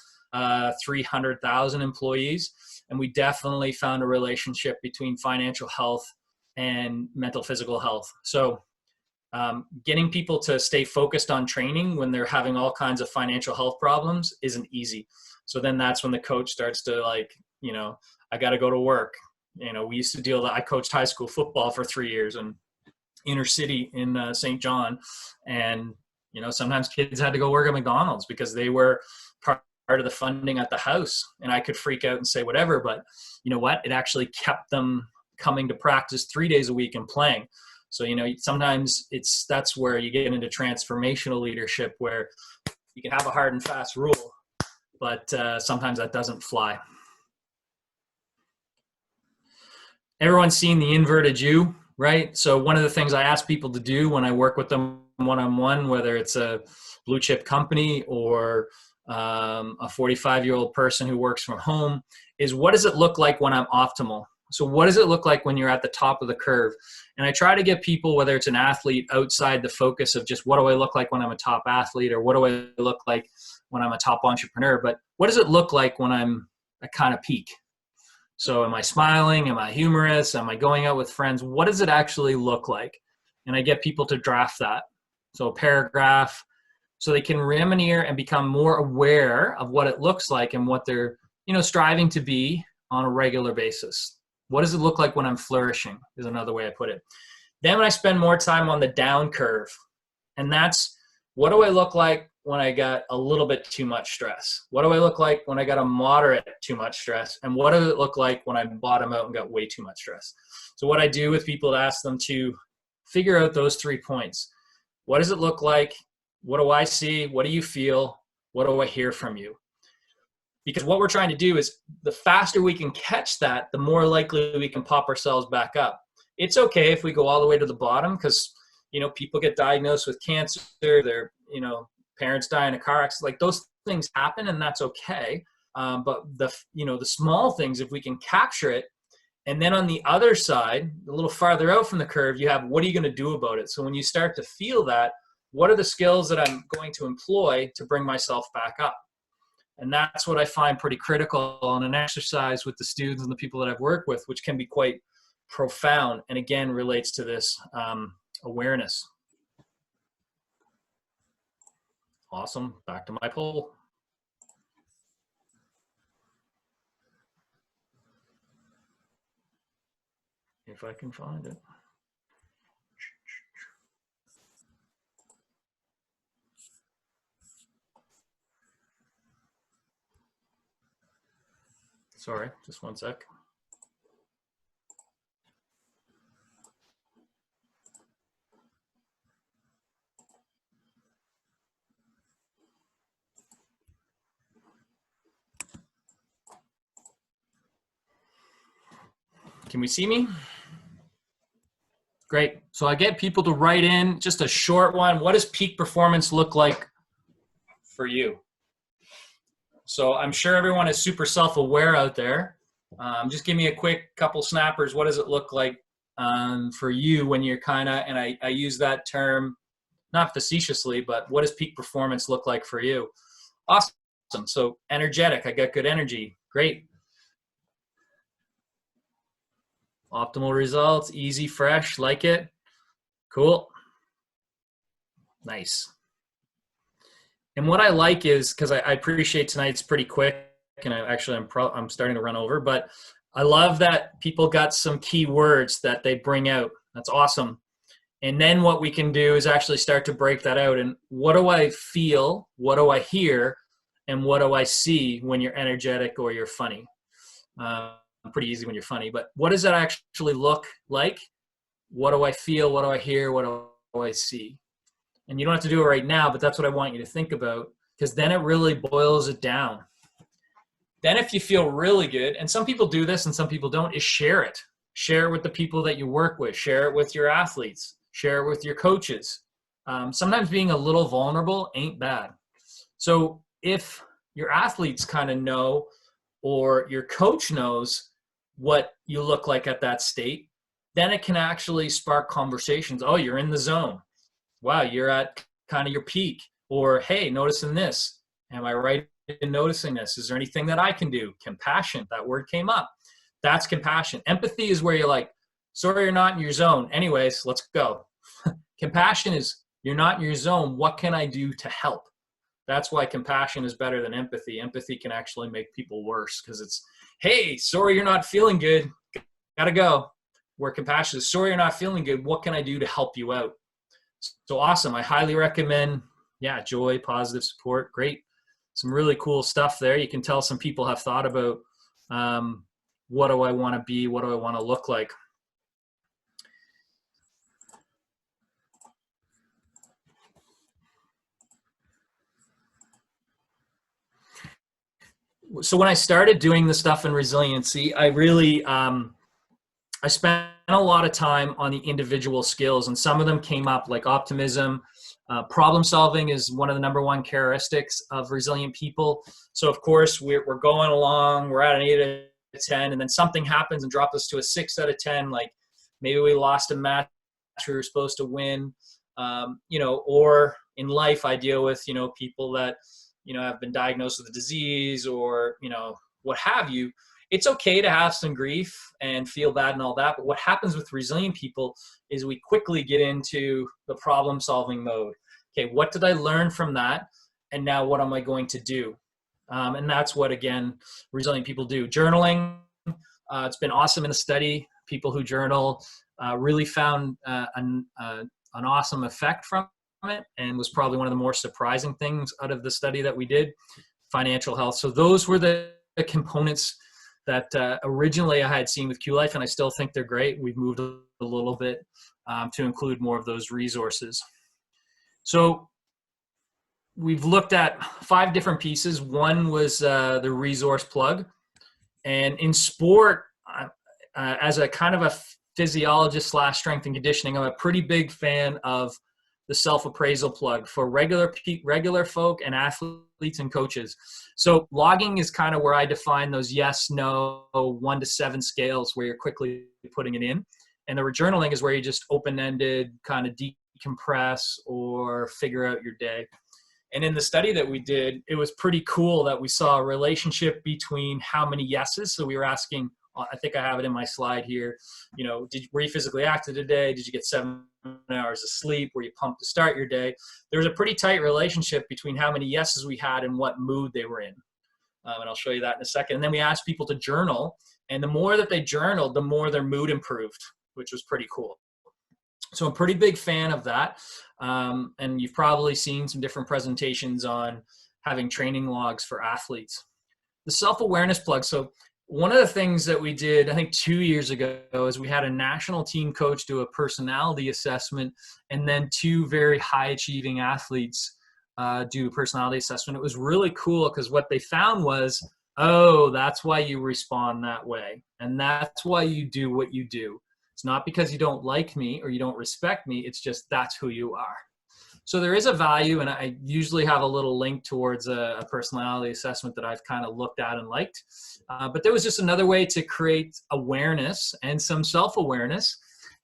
S2: 300,000 employees, and we definitely found a relationship between financial health and mental physical health. So getting people to stay focused on training when they're having all kinds of financial health problems isn't easy. So then that's when the coach starts to I got to go to work. We used to I coached high school football for 3 years in inner city in St. John. And, sometimes kids had to go work at McDonald's because they were part of the funding at the house. And I could freak out and say whatever, but you know what? It actually kept them coming to practice 3 days a week and playing. So, sometimes that's where you get into transformational leadership, where you can have a hard and fast rule, but sometimes that doesn't fly. Everyone's seen the inverted U, right? So one of the things I ask people to do when I work with them one-on-one, whether it's a blue chip company or a 45-year-old person who works from home, is what does it look like when I'm optimal? So what does it look like when you're at the top of the curve? And I try to get people, whether it's an athlete, outside the focus of just what do I look like when I'm a top athlete, or what do I look like when I'm a top entrepreneur, but what does it look like when I'm at kind of peak? So am I smiling? Am I humorous? Am I going out with friends? What does it actually look like? And I get people to draft that. So a paragraph, so they can ruminate and become more aware of what it looks like and what they're, striving to be on a regular basis. What does it look like when I'm flourishing is another way I put it. Then when I spend more time on the down curve, and that's, what do I look like when I got a little bit too much stress? What do I look like when I got a moderate too much stress? And what does it look like when I bottom out and got way too much stress? So what I do with people to ask them to figure out those 3 points. What does it look like? What do I see? What do you feel? What do I hear from you? Because what we're trying to do is, the faster we can catch that, the more likely we can pop ourselves back up. It's okay if we go all the way to the bottom, because people get diagnosed with cancer, they're parents die in a car accident. Like those things happen, and that's okay. But the small things, if we can capture it, and then on the other side, a little farther out from the curve, you have what are you going to do about it? So when you start to feel that, what are the skills that I'm going to employ to bring myself back up? And that's what I find pretty critical on an exercise with the students and the people that I've worked with, which can be quite profound, and again relates to this awareness. Awesome. Back to my poll. If I can find it. Sorry, just one sec. Can we see me? Great. So I get people to write in just a short one. What does peak performance look like for you? So I'm sure everyone is super self-aware out there. Just give me a quick couple snappers. What does it look like for you when you're kind of, and I use that term not facetiously, but what does peak performance look like for you? Awesome. So energetic. I got good energy. Great. Optimal results, easy, fresh, like it. Cool. Nice. And what I like is, because I appreciate tonight's pretty quick, and I'm starting to run over, but I love that people got some key words that they bring out. That's awesome. And then what we can do is actually start to break that out. And what do I feel? What do I hear? And what do I see when you're energetic or you're funny? Pretty easy when you're funny, but what does that actually look like? What do I feel? What do I hear? What do I see? And you don't have to do it right now, but that's what I want you to think about, because then it really boils it down. Then if you feel really good, and some people do this and some people don't, is share it. Share it with the people that you work with. Share it with your athletes. Share it with your coaches. Sometimes being a little vulnerable ain't bad. So if your athletes kind of know, or your coach knows what you look like at that state, then it can actually spark conversations. Oh, you're in the zone. Wow, you're at kind of your peak. Or, hey, noticing this. Am I right in noticing this? Is there anything that I can do? Compassion, that word came up. That's compassion. Empathy is where you're like, sorry, you're not in your zone. Anyways, let's go. Compassion is, you're not in your zone. What can I do to help? That's why compassion is better than empathy. Empathy can actually make people worse, because it's, hey, sorry you're not feeling good. Gotta go. Where compassion is, sorry you're not feeling good. What can I do to help you out? So awesome. I highly recommend, joy, positive support. Great. Some really cool stuff there. You can tell some people have thought about what do I want to be? What do I want to look like? So when I started doing the stuff in resiliency, I really, I spent a lot of time on the individual skills, and some of them came up like optimism. Problem solving is one of the number one characteristics of resilient people. So of course we're going along, we're at an 8 out of 10, and then something happens and drops us to a 6 out of 10. Like maybe we lost a match we were supposed to win, or in life I deal with, people that, have been diagnosed with a disease or, what have you. It's okay to have some grief and feel bad and all that. But what happens with resilient people is we quickly get into the problem solving mode. Okay, what did I learn from that? And now what am I going to do? And that's what, again, resilient people do. Journaling, it's been awesome in the study. People who journal really found an awesome effect from it, and was probably one of the more surprising things out of the study that we did. Financial health. So those were the components that originally I had seen with Q-Life, and I still think they're great. We've moved a little bit to include more of those resources. So we've looked at 5 different pieces. One was the resource plug. And in sport, as a kind of a physiologist / strength and conditioning, I'm a pretty big fan of the self-appraisal plug for regular folk and athletes and coaches. So logging is kind of where I define those yes, no, 1 to 7 scales where you're quickly putting it in. And the journaling is where you just open-ended kind of decompress or figure out your day. And in the study that we did, it was pretty cool that we saw a relationship between how many yeses. So we were asking, I think I have it in my slide here, were you physically active today? Did you get 7 hours of sleep? Were you pumped to start your day? There was a pretty tight relationship between how many yeses we had and what mood they were in. And I'll show you that in a second. And then we asked people to journal. And the more that they journaled, the more their mood improved, which was pretty cool. So I'm a pretty big fan of that. And you've probably seen some different presentations on having training logs for athletes. The self-awareness plug. So one of the things that we did, I think 2 years ago, is we had a national team coach do a personality assessment, and then 2 very high-achieving athletes do a personality assessment. It was really cool because what they found was, oh, that's why you respond that way, and that's why you do what you do. It's not because you don't like me or you don't respect me. It's just that's who you are. So there is a value, and I usually have a little link towards a personality assessment that I've kind of looked at and liked. But there was just another way to create awareness and some self-awareness.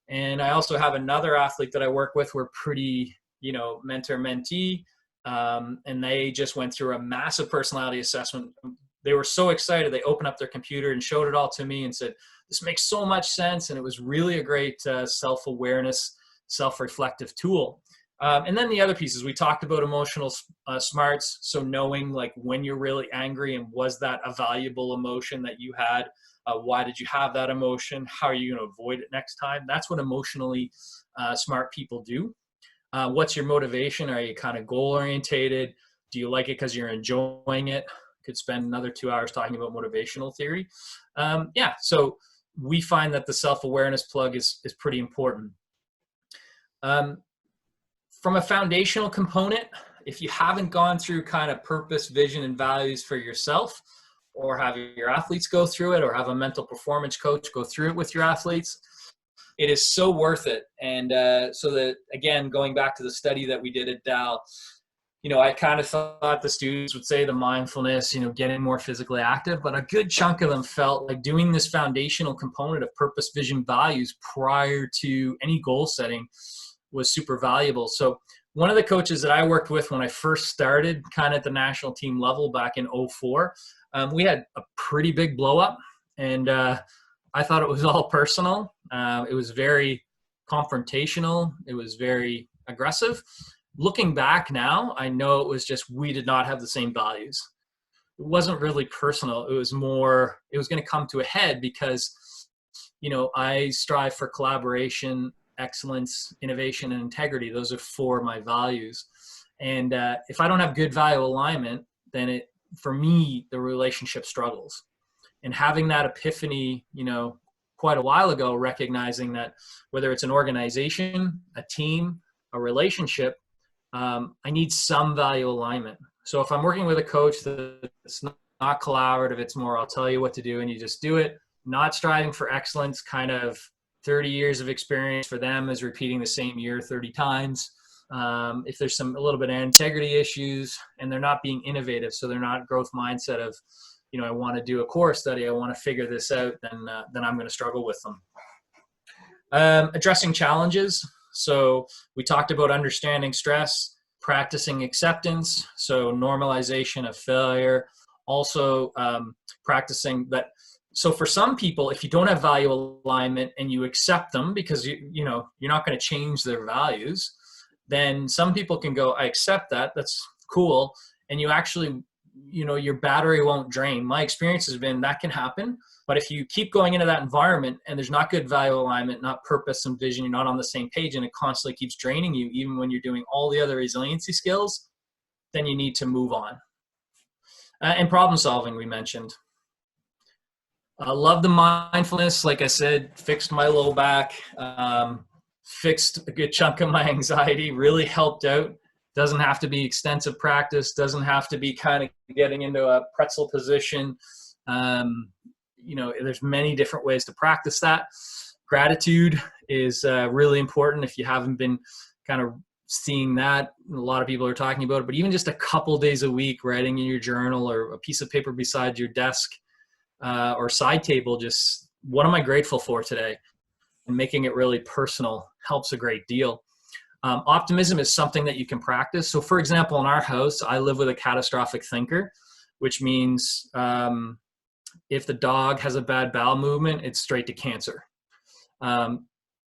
S2: And I also have another athlete that I work with. We're pretty, mentor-mentee, and they just went through a massive personality assessment. They were so excited. They opened up their computer and showed it all to me and said, this makes so much sense. And it was really a great self-awareness, self-reflective tool. And then the other pieces, we talked about emotional smarts. So knowing like when you're really angry and was that a valuable emotion that you had? Why did you have that emotion? How are you going to avoid it next time? That's what emotionally smart people do. What's your motivation? Are you kind of goal orientated? Do you like it because you're enjoying it? Could spend another 2 hours talking about motivational theory. So we find that the self-awareness plug is pretty important. From a foundational component, if you haven't gone through kind of purpose, vision, and values for yourself, or have your athletes go through it, or have a mental performance coach go through it with your athletes, it is so worth it. And so that, again, going back to the study that we did at Dow, I kind of thought the students would say the mindfulness, getting more physically active, but a good chunk of them felt like doing this foundational component of purpose, vision, values prior to any goal setting was super valuable. So one of the coaches that I worked with when I first started kind of at the national team level back in 2004, we had a pretty big blow up, and I thought it was all personal. It was very confrontational. It was very aggressive. Looking back now, I know it was just we did not have the same values. It wasn't really personal. It was going to come to a head because, I strive for collaboration, excellence, innovation, and integrity. Those are 4 of my values. And if I don't have good value alignment, then for me, the relationship struggles. And having that epiphany, quite a while ago, recognizing that whether it's an organization, a team, a relationship, I need some value alignment. So if I'm working with a coach that's not collaborative, it's more, I'll tell you what to do and you just do it, not striving for excellence, kind of 30 years of experience for them is repeating the same year 30 times. If there's a little bit of integrity issues and they're not being innovative, so they're not growth mindset of, I want to do a core study, I want to figure this out, then I'm going to struggle with them. Addressing challenges. So we talked about understanding stress, practicing acceptance, so normalization of failure, also practicing that. So for some people, if you don't have value alignment and you accept them because you're not going to change their values, then some people can go, I accept that, that's cool, and you actually, your battery won't drain. My experience has been that can happen, but if you keep going into that environment and there's not good value alignment, not purpose and vision, you're not on the same page, and it constantly keeps draining you, even when you're doing all the other resiliency skills, then you need to move on. And problem solving, we mentioned. I love the mindfulness. Like I said, fixed my low back, fixed a good chunk of my anxiety, really helped out. Doesn't have to be extensive practice, doesn't have to be kind of getting into a pretzel position. There's many different ways to practice that. Gratitude is really important. If you haven't been kind of seeing that a lot of people are talking about it, but even just a couple days a week writing in your journal or a piece of paper beside your desk or side table, just what am I grateful for today? And making it really personal helps a great deal. Optimism is something that you can practice. So for example, in our house, I live with a catastrophic thinker, which means if the dog has a bad bowel movement, it's straight to cancer.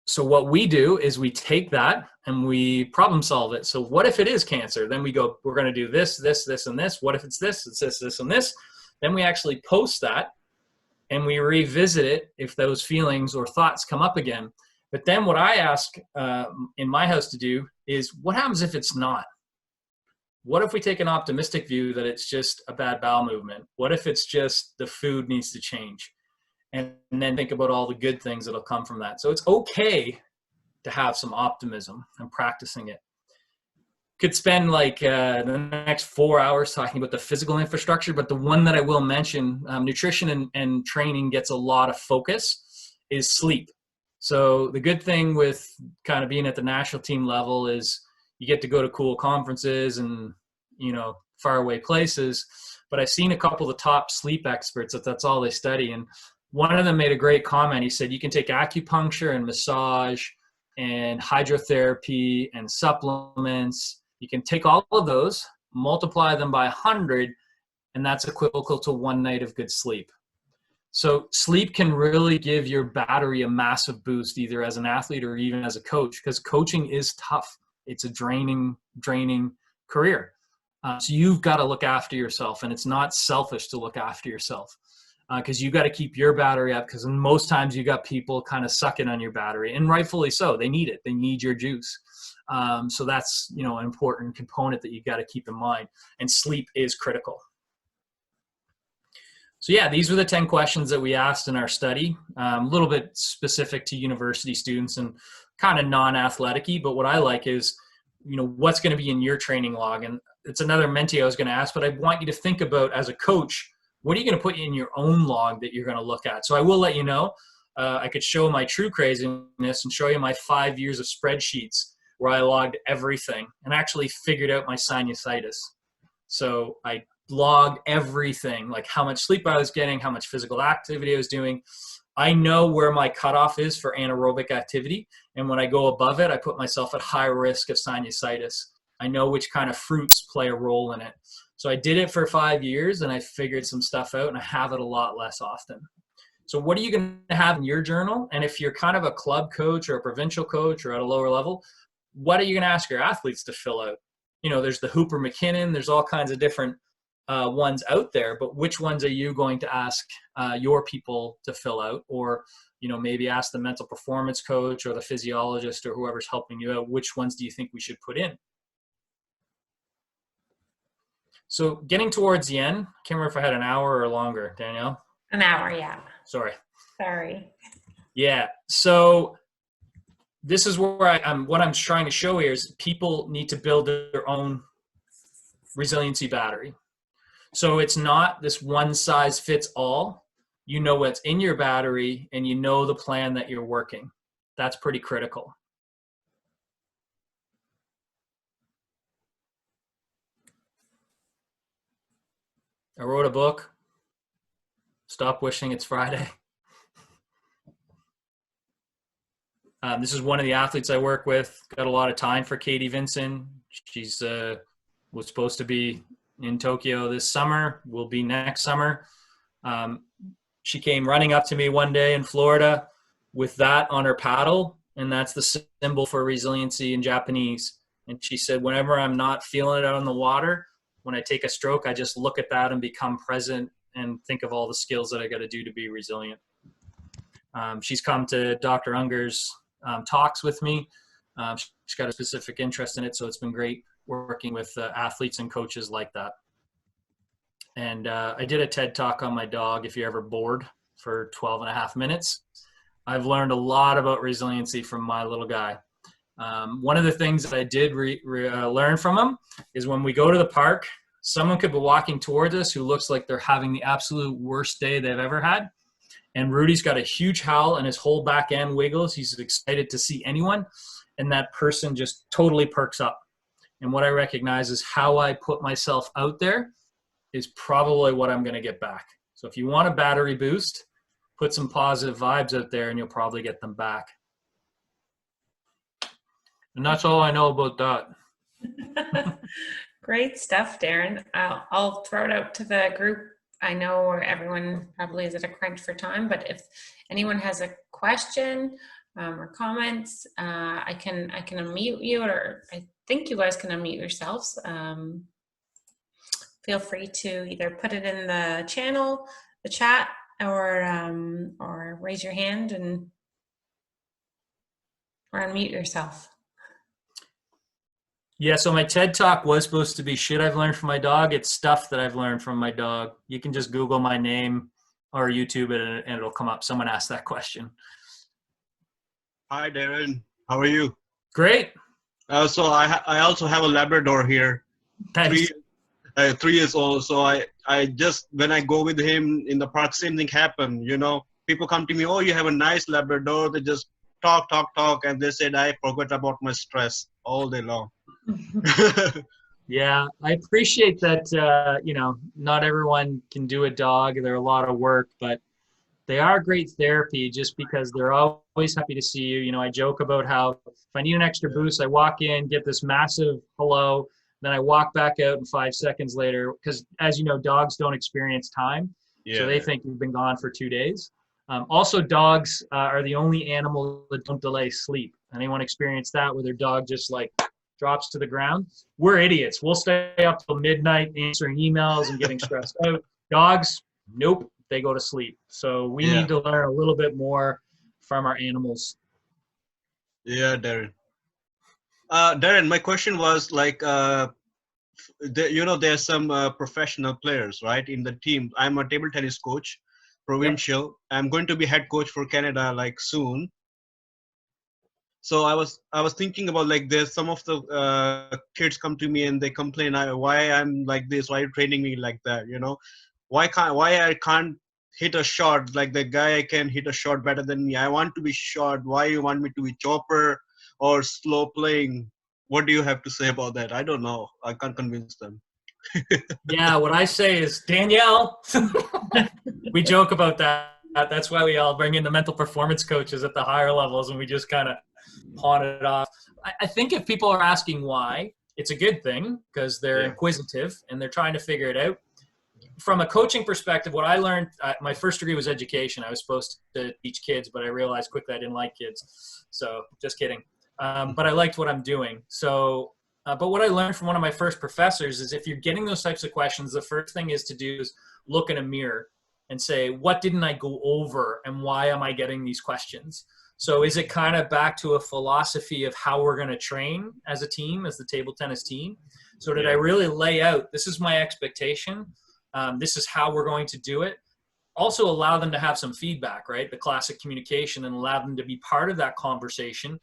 S2: So what we do is we take that and we problem solve it. So what if it is cancer? Then we go, we're going to do this, this, this, and this. What if it's this, this, and this? Then we actually post that and we revisit it if those feelings or thoughts come up again. But then what I ask in my house to do is, what happens if it's not? What if we take an optimistic view that it's just a bad bowel movement? What if it's just the food needs to change? And then think about all the good things that'll come from that. So it's okay to have some optimism and practicing it. Could spend like the next 4 hours talking about the physical infrastructure, but the one that I will mention, nutrition and training gets a lot of focus, is sleep. So the good thing with kind of being at the national team level is you get to go to cool conferences and, faraway places. But I've seen a couple of the top sleep experts that's all they study. And one of them made a great comment. He said, you can take acupuncture and massage and hydrotherapy and supplements. You can take all of those, multiply them by 100, and that's equivalent to 1 night of good sleep. So sleep can really give your battery a massive boost, either as an athlete or even as a coach, because coaching is tough. It's a draining career. So you've got to look after yourself, and it's not selfish to look after yourself. Because you got to keep your battery up, because most times you got people kind of sucking on your battery, and rightfully so. They need it. They need your juice. So that's, an important component that you got to keep in mind, and sleep is critical. So yeah, these were the 10 questions that we asked in our study, a little bit specific to university students and kind of non-athletic-y, but what I like is, what's going to be in your training log? And it's another Menti I was going to ask, but I want you to think about, as a coach, what are you going to put in your own log that you're going to look at? So I will let you know, I could show my true craziness and show you my 5 years of spreadsheets where I logged everything and actually figured out my sinusitis. So I logged everything, like how much sleep I was getting, how much physical activity I was doing. I know where my cutoff is for anaerobic activity. And when I go above it, I put myself at high risk of sinusitis. I know which kind of fruits play a role in it. So I did it for 5 years and I figured some stuff out, and I have it a lot less often. So what are you going to have in your journal? And if you're kind of a club coach or a provincial coach or at a lower level, what are you going to ask your athletes to fill out? There's the Hooper McKinnon, there's all kinds of different ones out there, but which ones are you going to ask your people to fill out? Or, maybe ask the mental performance coach or the physiologist or whoever's helping you out, which ones do you think we should put in? So getting towards the end, I can't remember if I had an hour or longer, Danielle.
S1: An hour, yeah.
S2: Sorry.
S1: Yeah.
S2: So this is where what I'm trying to show here is people need to build their own resiliency battery. So it's not this one size fits all. You know what's in your battery and you know the plan that you're working. That's pretty critical. I wrote a book. Stop wishing it's Friday. This is one of the athletes I work with. Got a lot of time for Katie Vinson. She's was supposed to be in Tokyo this summer. Will be next summer. She came running up to me one day in Florida with that on her paddle, and that's the symbol for resiliency in Japanese. And she said, whenever I'm not feeling it out on the water, when I take a stroke, I just look at that and become present and think of all the skills that I got to do to be resilient. She's come to Dr. Unger's talks with me. She's got a specific interest in it, so it's been great working with athletes and coaches like that. And I did a TED Talk on my dog, if you're ever bored, for 12 and a half minutes. I've learned a lot about resiliency from my little guy. One of the things that I did learn from him is when we go to the park, someone could be walking towards us who looks like they're having the absolute worst day they've ever had. And Rudy's got a huge howl and his whole back end wiggles. He's excited to see anyone. and that person just totally perks up. And what I recognize is how I put myself out there is probably what I'm going to get back. So if you want a battery boost, put some positive vibes out there and you'll probably get them back. And that's all I know about that.
S1: Great stuff, Darren. I'll throw it out to the group. I know everyone probably is at a crunch for time, but if anyone has a question or comments, I can unmute you, or I think you guys can unmute yourselves. Feel free to either put it in the channel, the chat, or raise your hand or unmute yourself.
S2: Yeah, so my TED Talk was supposed to be shit I've learned from my dog. It's stuff that I've learned from my dog. You can just Google my name or YouTube it and it'll come up. Someone asked that question.
S3: Hi, Darren. How are you?
S2: Great.
S3: So I also have a Labrador here,
S2: Thanks.
S3: 3 years old. So I just, when I go with him in the park, same thing happened. You know, people come to me, oh, you have a nice Labrador. They just talk, and they said I forgot about my stress all day long.
S2: Yeah, I appreciate that. You know, not everyone can do a dog. They're a lot of work, but they are great therapy just because they're always happy to see you. You know, I joke about how if I need an extra boost, I walk in, get this massive hello, then I walk back out, and 5 seconds later, because as you know, dogs don't experience time.
S3: Yeah.
S2: So they think you've been gone for 2 days. Also, dogs are the only animal that don't delay sleep. Anyone experience that where their dog just like drops to the ground? We're idiots. We'll stay up till midnight answering emails and getting stressed out. Dogs, nope, they go to sleep. So we need to learn a little bit more from our animals.
S3: Yeah, Darren. Darren, my question was like, you know, there's some professional players, right, in the team. I'm a table tennis coach, provincial. Yep. I'm going to be head coach for Canada like soon. So I was thinking about like there's some of the kids come to me and they complain why I'm like this, why are you training me like that, you know, why I can't hit a shot like the guy I can hit a shot better than me. I want to be short. Why you want me to be chopper or slow playing? What do you have to say about that? I don't know. I can't convince them.
S2: Yeah, what I say is, Danielle, we joke about that. That's why we all bring in the mental performance coaches at the higher levels and we just kind of pawn it off. I think if people are asking why, it's a good thing because they're inquisitive and they're trying to figure it out. From a coaching perspective, what I learned, my first degree was education. I was supposed to teach kids, but I realized quickly I didn't like kids. So just kidding. But I liked what I'm doing. So, but what I learned from one of my first professors is if you're getting those types of questions, the first thing is to do is look in a mirror and say, what didn't I go over and why am I getting these questions? So is it kind of back to a philosophy of how we're going to train as a team, as the table tennis team? So did I really lay out, this is my expectation, this is how we're going to do it? Also allow them to have some feedback, right? The classic communication, and allow them to be part of that conversation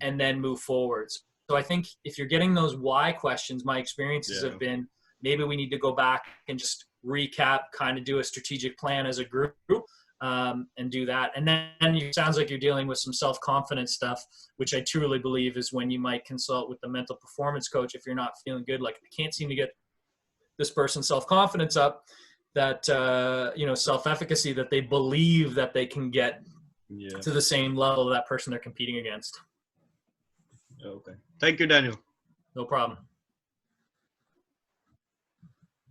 S2: and then move forwards. So I think if you're getting those why questions, my experiences have been, maybe we need to go back and just recap, kind of do a strategic plan as a group, and do that. And then it sounds like you're dealing with some self-confidence stuff, which I truly believe is when you might consult with the mental performance coach if you're not feeling good. Like, I can't seem to get this person's self-confidence up, that, you know, self-efficacy, that they believe that they can get to the same level of that person they're competing against.
S3: Okay. Thank you, Daniel.
S2: No problem.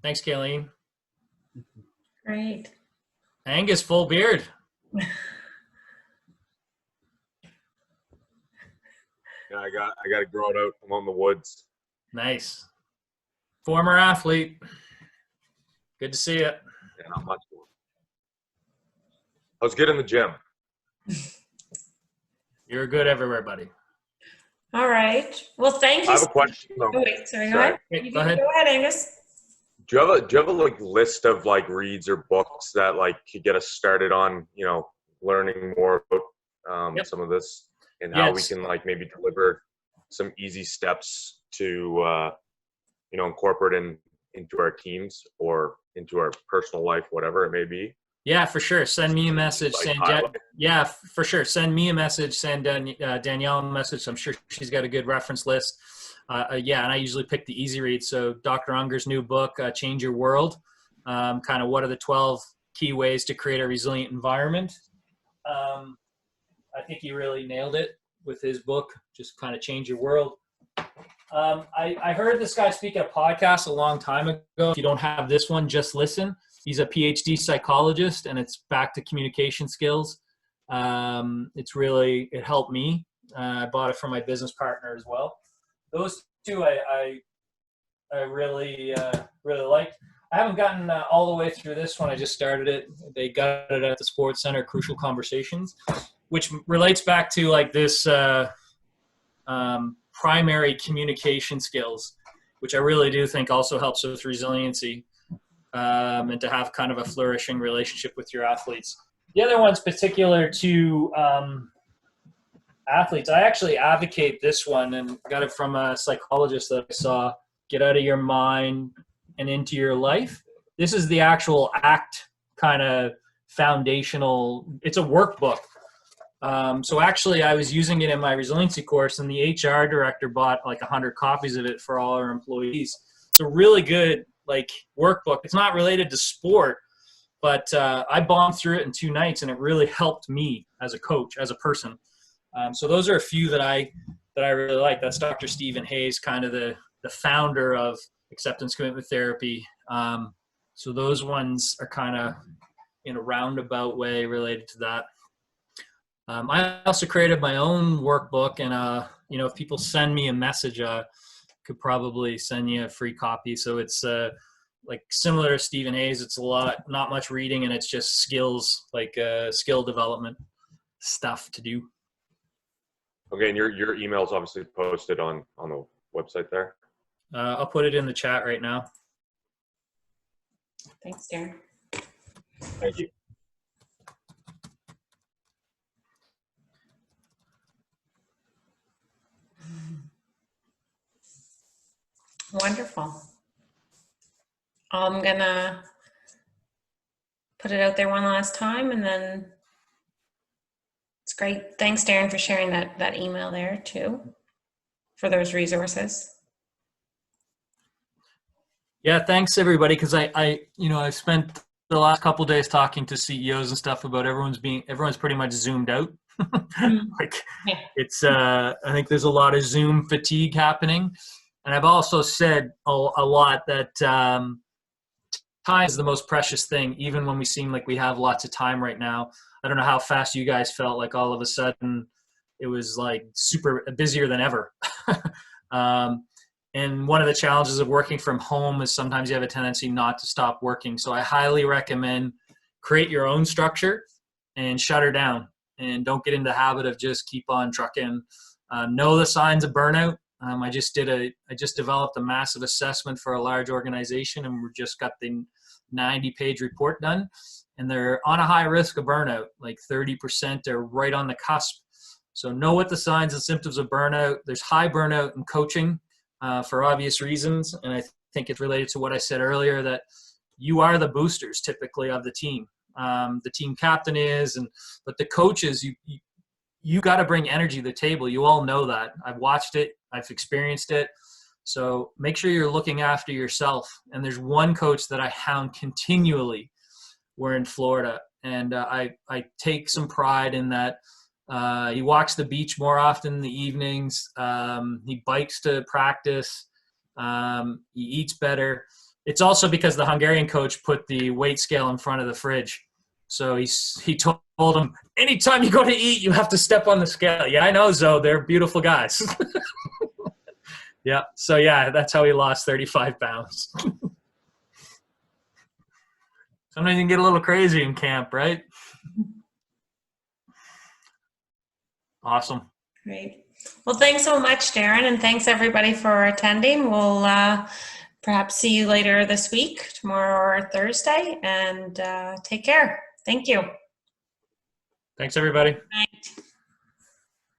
S2: Thanks, Kayleen.
S1: Great.
S2: Angus, full beard.
S4: Yeah, I got to grow it out. I'm on the woods.
S2: Nice. Former athlete. Good to see you.
S4: Yeah, not much more. I was good in the gym.
S2: You're good everywhere, buddy.
S1: All right. Well, thank you.
S4: I have a question.
S1: Oh, wait, sorry. Go ahead.
S2: Go ahead.
S1: Go ahead, Angus.
S4: Do you have a like list of like reads or books that like could get us started on, you know, learning more about some of this and how we can like maybe deliver some easy steps to you know, incorporate into our teams or into our personal life, whatever it may be?
S2: Yeah, for sure. Send me a message
S4: Like
S2: saying, Yeah, for sure. Send me a message. Send Danielle a message. I'm sure she's got a good reference list. Yeah, and I usually pick the easy read. So Dr. Unger's new book, Change Your World, kind of what are the 12 key ways to create a resilient environment. I think he really nailed it with his book, just kind of change your world. I heard this guy speak at a podcast a long time ago. If you don't have this one, just listen. He's a PhD psychologist, and it's back to communication skills. It helped me. I bought it from my business partner as well. Those two I really liked. I haven't gotten all the way through this one. I just started it. They got it at the Sports Center, Crucial Conversations, which relates back to like this primary communication skills, which I really do think also helps with resiliency, and to have kind of a flourishing relationship with your athletes. The other one's particular to athletes. I actually advocate this one and got it from a psychologist that I saw. Get out of your mind and into your life. This is the actual ACT kind of foundational. It's a workbook. So actually I was using it in my resiliency course, and the HR director bought like 100 copies of it for all our employees. It's a really good like workbook. It's not related to sport, but I bombed through it in 2 nights, and it really helped me as a coach, as a person. So those are a few that I really like. That's Dr. Stephen Hayes, kind of the founder of acceptance commitment therapy. So those ones are kind of in a roundabout way related to that. I also created my own workbook, and if people send me a message, could probably send you a free copy. So it's like similar to Stephen Hayes. It's not much reading, and it's just skills, like skill development stuff to do.
S4: Okay, and your email is obviously posted on the website there.
S2: I'll put it in the chat right now.
S1: Thanks, Darren.
S4: Thank you.
S1: Wonderful. I'm gonna put it out there one last time, and then it's great. Thanks, Darren, for sharing that email there too, for those resources.
S2: Yeah, thanks everybody, because I spent the last couple of days talking to CEOs and stuff about everyone's pretty much zoomed out. Like
S1: Yeah.
S2: it's I think there's a lot of Zoom fatigue happening, and I've also said a lot that time is the most precious thing, even when we seem like we have lots of time right now. I don't know how fast you guys felt like all of a sudden it was like super busier than ever. And one of the challenges of working from home is sometimes you have a tendency not to stop working. So I highly recommend create your own structure and shut her down, and don't get into the habit of just keep on trucking. Know the signs of burnout. I just developed a massive assessment for a large organization, and we just got the 90-page report done, and they're on a high risk of burnout. Like 30% are right on the cusp. So know what the signs and symptoms of burnout. There's high burnout in coaching for obvious reasons, and I think it's related to what I said earlier, that you are the boosters typically of the team. The team captain is, but the coaches, you got to bring energy to the table. You all know that. I've watched it. I've experienced it. So make sure you're looking after yourself. And there's one coach that I hound continually. We're in Florida, and I take some pride in that. He walks the beach more often in the evenings. He bikes to practice. He eats better. It's also because the Hungarian coach put the weight scale in front of the fridge. So he told him, anytime you go to eat, you have to step on the scale. Yeah, I know, Zoe. They're beautiful guys. Yeah. So, yeah, that's how he lost 35 pounds. Sometimes you can get a little crazy in camp, right? Awesome.
S1: Great. Well, thanks so much, Darren, and thanks everybody for attending. We'll perhaps see you later this week, tomorrow or Thursday, and take care. Thank you.
S2: Thanks, everybody.
S1: Good night.